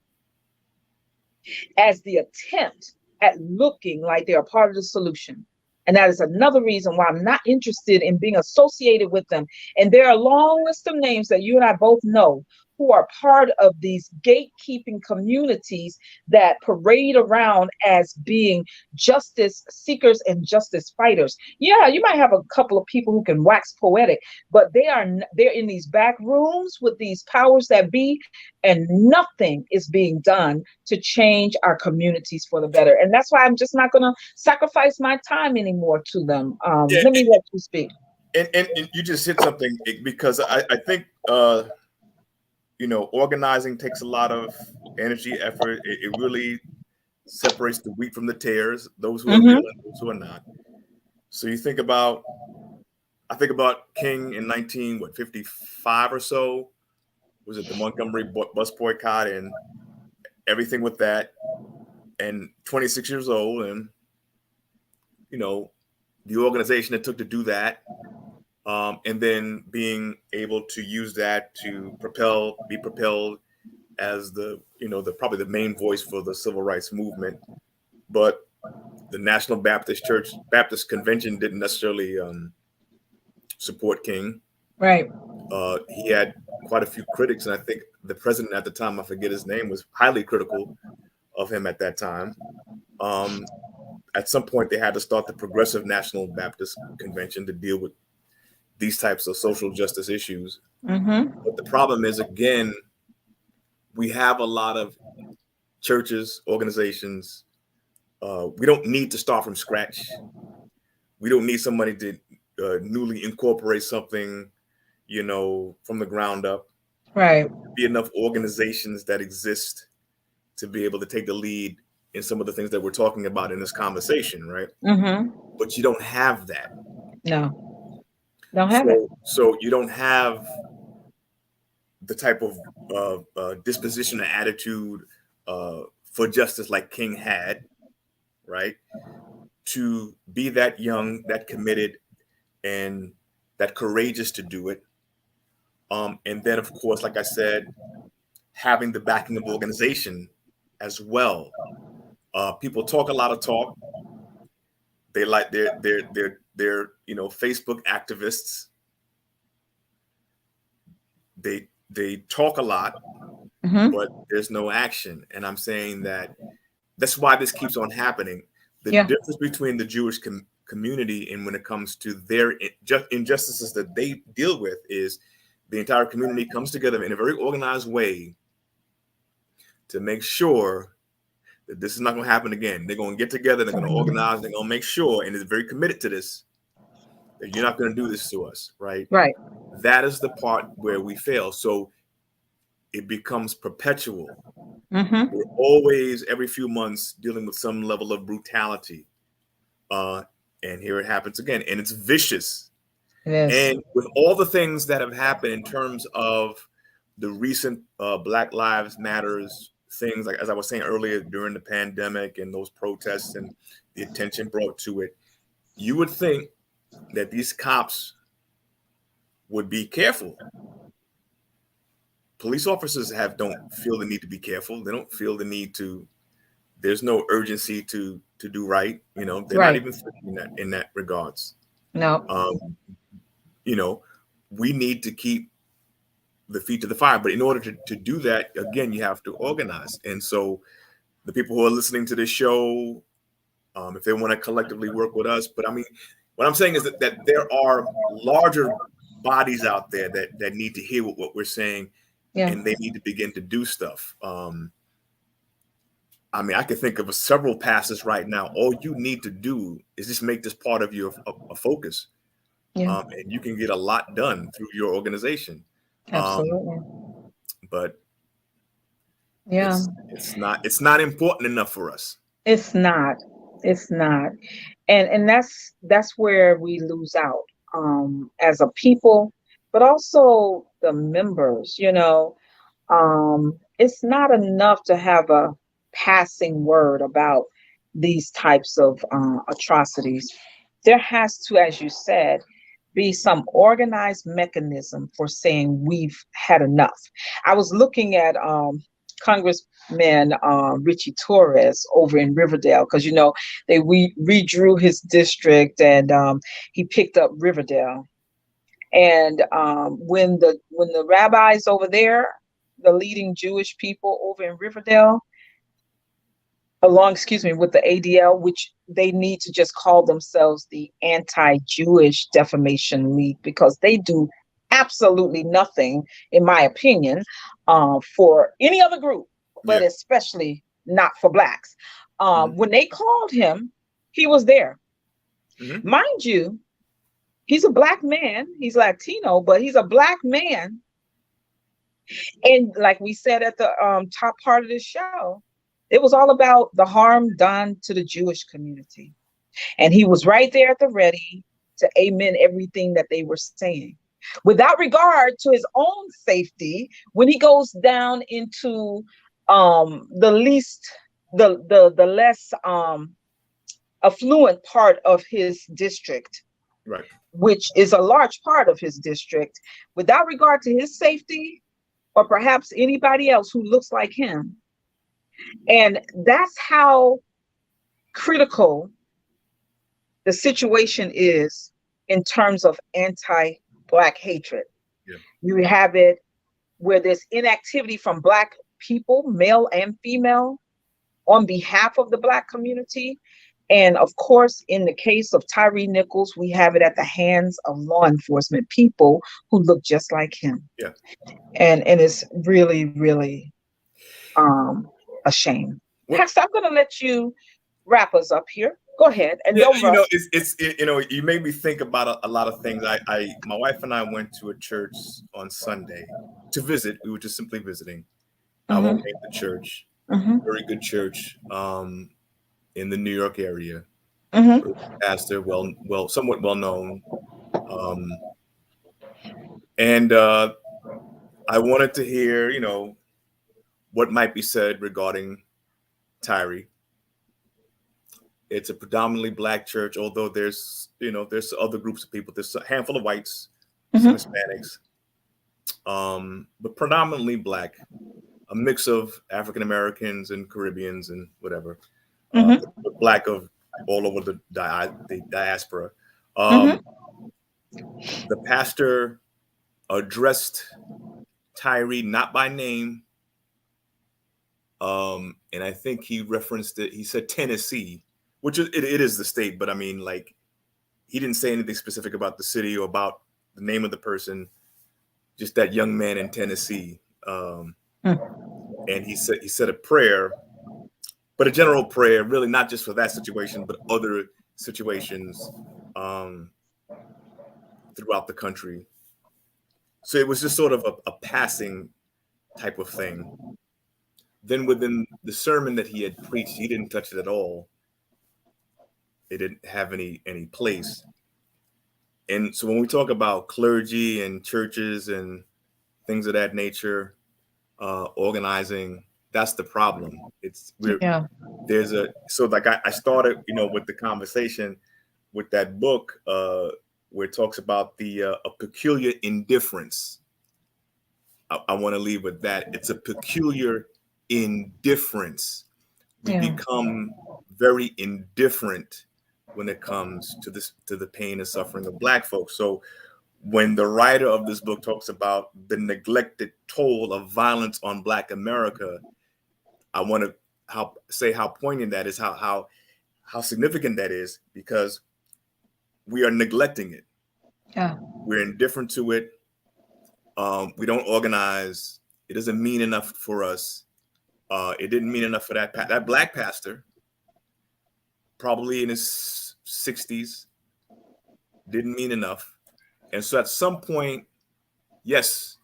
as the attempt at looking like they're a part of the solution. And that is another reason why I'm not interested in being associated with them. And there are a long list of names that you and I both know who are part of these gatekeeping communities that parade around as being justice seekers and justice fighters. Yeah, you might have a couple of people who can wax poetic, but they're in these back rooms with these powers that be, and nothing is being done to change our communities for the better. And that's why I'm just not going to sacrifice my time anymore to them. Let me let you speak. And you just hit something, because I think organizing takes a lot of energy, effort. It really separates the wheat from the tares, those who are real and those who are not. So I think about King in 1955 or so. Was it the Montgomery bus boycott and everything with that? And 26 years old, and the organization it took to do that. And then being able to use that to be propelled as probably the main voice for the civil rights movement. But the National Baptist Convention didn't necessarily support King. Right. He had quite a few critics, and I think the president at the time, I forget his name, was highly critical of him at that time. At some point, they had to start the Progressive National Baptist Convention to deal with these types of social justice issues. But the problem is, again, we have a lot of churches, organizations. We don't need to start from scratch. We don't need somebody to newly incorporate something, from the ground up. Right. Be enough organizations that exist to be able to take the lead in some of the things that we're talking about in this conversation, right? But you don't have that. No. Don't have it. So you don't have the type of disposition or attitude for justice like King had, right? To be that young, that committed, and that courageous to do it. And then, of course, like I said, having the backing of organization as well. People talk a lot of talk. They like their Facebook activists. They talk a lot, but there's no action. And I'm saying that's why this keeps on happening. The difference between the Jewish community and when it comes to their injustices that they deal with is the entire community comes together in a very organized way to make sure that this is not going to happen again. They're going to get together, they're going to organize, they're going to make sure, and they're very committed to this, that you're not going to do this to us, right? Right. That is the part where we fail. So it becomes perpetual. We're always, every few months, dealing with some level of brutality. And here it happens again. And it's vicious. It is. And with all the things that have happened in terms of the recent Black Lives Matters things, like as I was saying earlier, during the pandemic and those protests and the attention brought to it, you would think that these cops would be careful. Police officers don't feel the need to be careful. They don't feel the need to. There's no urgency to do right. They're not even thinking in that regards. No. You know, we need to keep the feet to the fire. But in order to do that, again, you have to organize. And so the people who are listening to this show, if they want to collectively work with us, but I mean, what I'm saying is that there are larger bodies out there that need to hear what we're saying, Yeah. and they need to begin to do stuff. I mean, I can think of several pastors right now. All you need to do is just make this part of your a focus, Yeah. and you can get a lot done through your organization. Absolutely. But Yeah. it's not important enough for us. It's not. It's not. And that's where we lose out as a people, but also the members, it's not enough to have a passing word about these types of atrocities. There has to, as you said, be some organized mechanism for saying we've had enough. I was looking at Congressman Richie Torres over in Riverdale, because they redrew his district, and he picked up Riverdale. And when the rabbis over there, the leading Jewish people over in Riverdale, with the ADL, which they need to just call themselves the Anti-Jewish Defamation League, because they do absolutely nothing, in my opinion, for any other group, but Yeah. especially not for Blacks. Mhm. When they called him, he was there. Mhm. Mind you, he's a Black man. He's Latino, but he's a Black man. And like we said at the top part of this show, it was all about the harm done to the Jewish community. And he was right there at the ready to amen everything that they were saying, without regard to his own safety. When he goes down into the least, the less affluent part of his district, Right. which is a large part of his district, without regard to his safety or perhaps anybody else who looks like him. And that's how critical the situation is in terms of anti-Black hatred. Yeah. You have it where there's inactivity from Black people, male and female, on behalf of the Black community. And of course, in the case of Tyree Nichols, we have it at the hands of law enforcement people who look just like him. Yeah. And it's really, really a shame. Well, Pastor, I'm going to let you wrap us up here. Go ahead, and yeah, don't rush. you made me think about a lot of things. My wife and I went to a church on Sunday to visit. We were just simply visiting. I won't name the church. Very good church in the New York area. Pastor, somewhat well known. And I wanted to hear, what might be said regarding Tyree. It's a predominantly Black church, although there's other groups of people. There's a handful of whites, some Hispanics, but predominantly Black, a mix of African Americans and Caribbeans and whatever, but Black of all over the diaspora. The pastor addressed Tyree not by name, and I think he referenced it. He said Tennessee, which it is the state, but I mean, like, he didn't say anything specific about the city or about the name of the person, just that young man in Tennessee. And he said a prayer, but a general prayer, really not just for that situation, but other situations throughout the country. So it was just sort of a passing type of thing. Then within the sermon that he had preached, he didn't touch it at all. It didn't have any place. And so when we talk about clergy and churches and things of that nature, organizing, that's the problem. So like I started, with the conversation with that book where it talks about a peculiar indifference. I want to leave with that. It's a peculiar indifference. We become very indifferent when it comes to the pain and suffering of Black folks. So when the writer of this book talks about the neglected toll of violence on Black America, I want to say how poignant that is, how significant that is, because we are neglecting it. Yeah. We're indifferent to it. We don't organize. It doesn't mean enough for us. It didn't mean enough for that Black pastor, probably in his 60s, didn't mean enough. And so at some point, yes,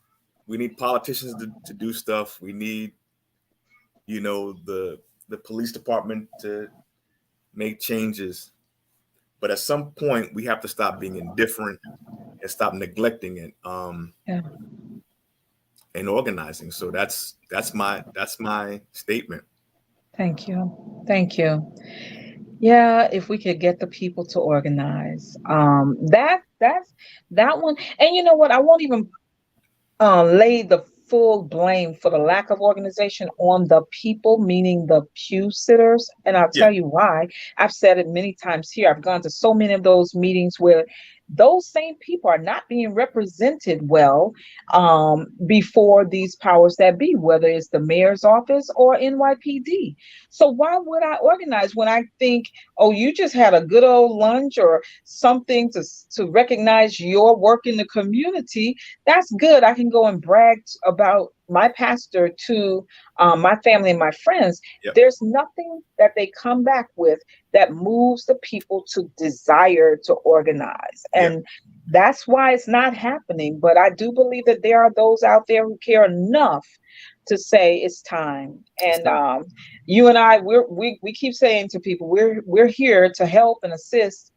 we need politicians to do stuff. We need, the police department to make changes. But at some point, we have to stop being indifferent and stop neglecting it. And organizing. So that's my statement. Thank you. Thank you. Yeah, if we could get the people to organize, that's that one. And you know what? I won't even lay the full blame for the lack of organization on the people, meaning the pew sitters. And I'll Yeah. tell you why. I've said it many times here. I've gone to so many of those meetings where those same people are not being represented well before these powers that be, whether it's the mayor's office or NYPD. So why would I organize when I think, oh, you just had a good old lunch or something to recognize your work in the community? That's good. I can go and brag about my pastor to my family and my friends. Yep. There's nothing that they come back with that moves the people to desire to organize. And that's why it's not happening. But I do believe that there are those out there who care enough to say it's time. And you and I, we keep saying to people, we're here to help and assist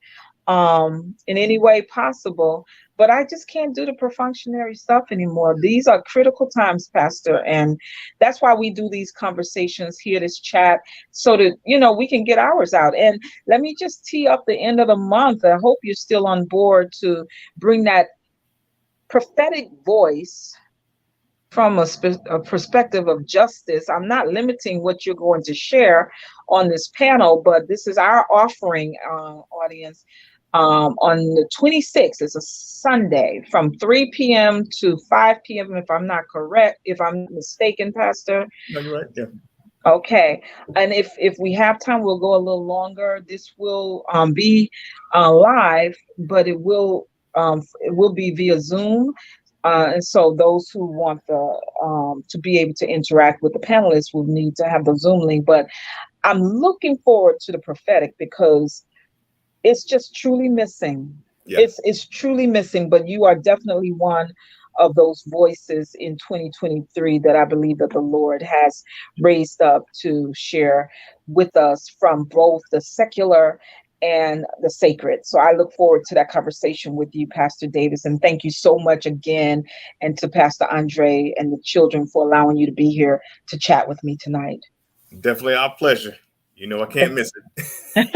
in any way possible. But I just can't do the perfunctory stuff anymore. These are critical times, Pastor. And that's why we do these conversations here, this chat, so that, we can get ours out. And let me just tee up the end of the month. I hope you're still on board to bring that prophetic voice from a perspective of justice. I'm not limiting what you're going to share on this panel, but this is our offering, audience. On the 26th, it's a Sunday, from 3 p.m. to 5 p.m. If I'm not mistaken, Pastor. No, you're right. Yeah. Okay. And if we have time, we'll go a little longer. This will be live, but it will be via Zoom. And so those who want to be able to interact with the panelists will need to have the Zoom link. But I'm looking forward to the prophetic because it's just truly missing. Yeah. It's truly missing, but you are definitely one of those voices in 2023 that I believe that the Lord has raised up to share with us from both the secular and the sacred. So I look forward to that conversation with you, Pastor Davis. And thank you so much again. And to Pastor Andre and the children for allowing you to be here to chat with me tonight. Definitely our pleasure. I can't miss it.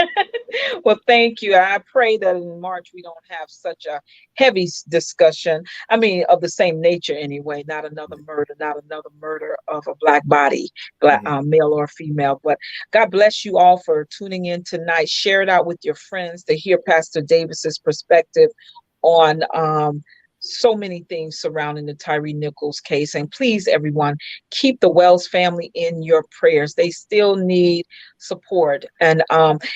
Well, thank you. I pray that in March we don't have such a heavy discussion. I mean, of the same nature anyway, not another murder of a Black body, male or female. But God bless you all for tuning in tonight. Share it out with your friends to hear Pastor Davis's perspective on so many things surrounding the Tyre Nichols case. And please, everyone, keep the Wells family in your prayers. They still need support. And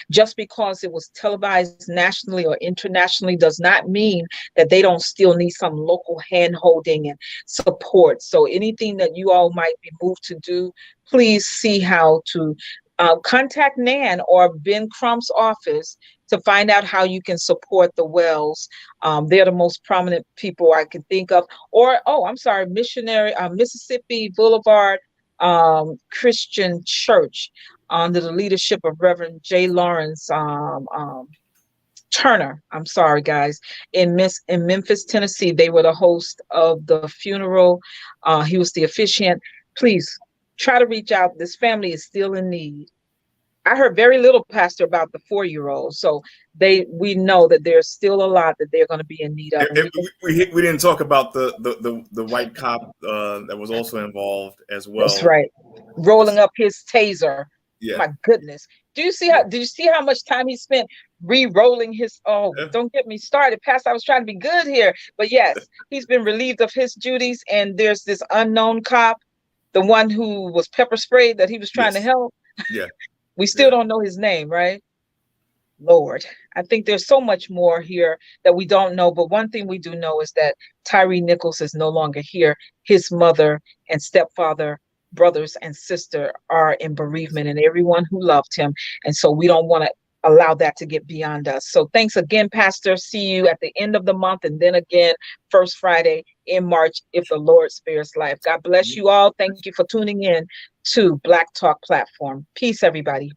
just because it was televised nationally or internationally does not mean that they don't still need some local hand-holding and support. So anything that you all might be moved to do, please see how to contact Nan or Ben Crump's office to find out how you can support the Wells. They're the most prominent people I can think of. Or, Mississippi Boulevard Christian Church under the leadership of Reverend J. Lawrence Turner. I'm sorry, guys. In Memphis, Tennessee, they were the host of the funeral. He was the officiant. Please try to reach out. This family is still in need. I heard very little, Pastor, about the 4-year-old. So we know that there's still a lot that they're going to be in need of. We didn't talk about the white cop that was also involved as well. That's right. Rolling up his taser. Yeah. My goodness. Do you see how? Did you see how much time he spent re-rolling his? Oh, Yeah. don't get me started, Pastor. I was trying to be good here, but yes, he's been relieved of his duties, and there's this unknown cop, the one who was pepper sprayed that he was trying to Yes. help. Yeah. We still don't know his name, right? Lord, I think there's so much more here that we don't know. But one thing we do know is that Tyree Nichols is no longer here. His mother and stepfather, brothers and sister are in bereavement, and everyone who loved him. And so we don't want to allow that to get beyond us. So thanks again, Pastor. See you at the end of the month, and then again, first Friday in March, if the Lord spares life. God bless you all. Thank you for tuning in to Black Talk Platform. Peace, everybody.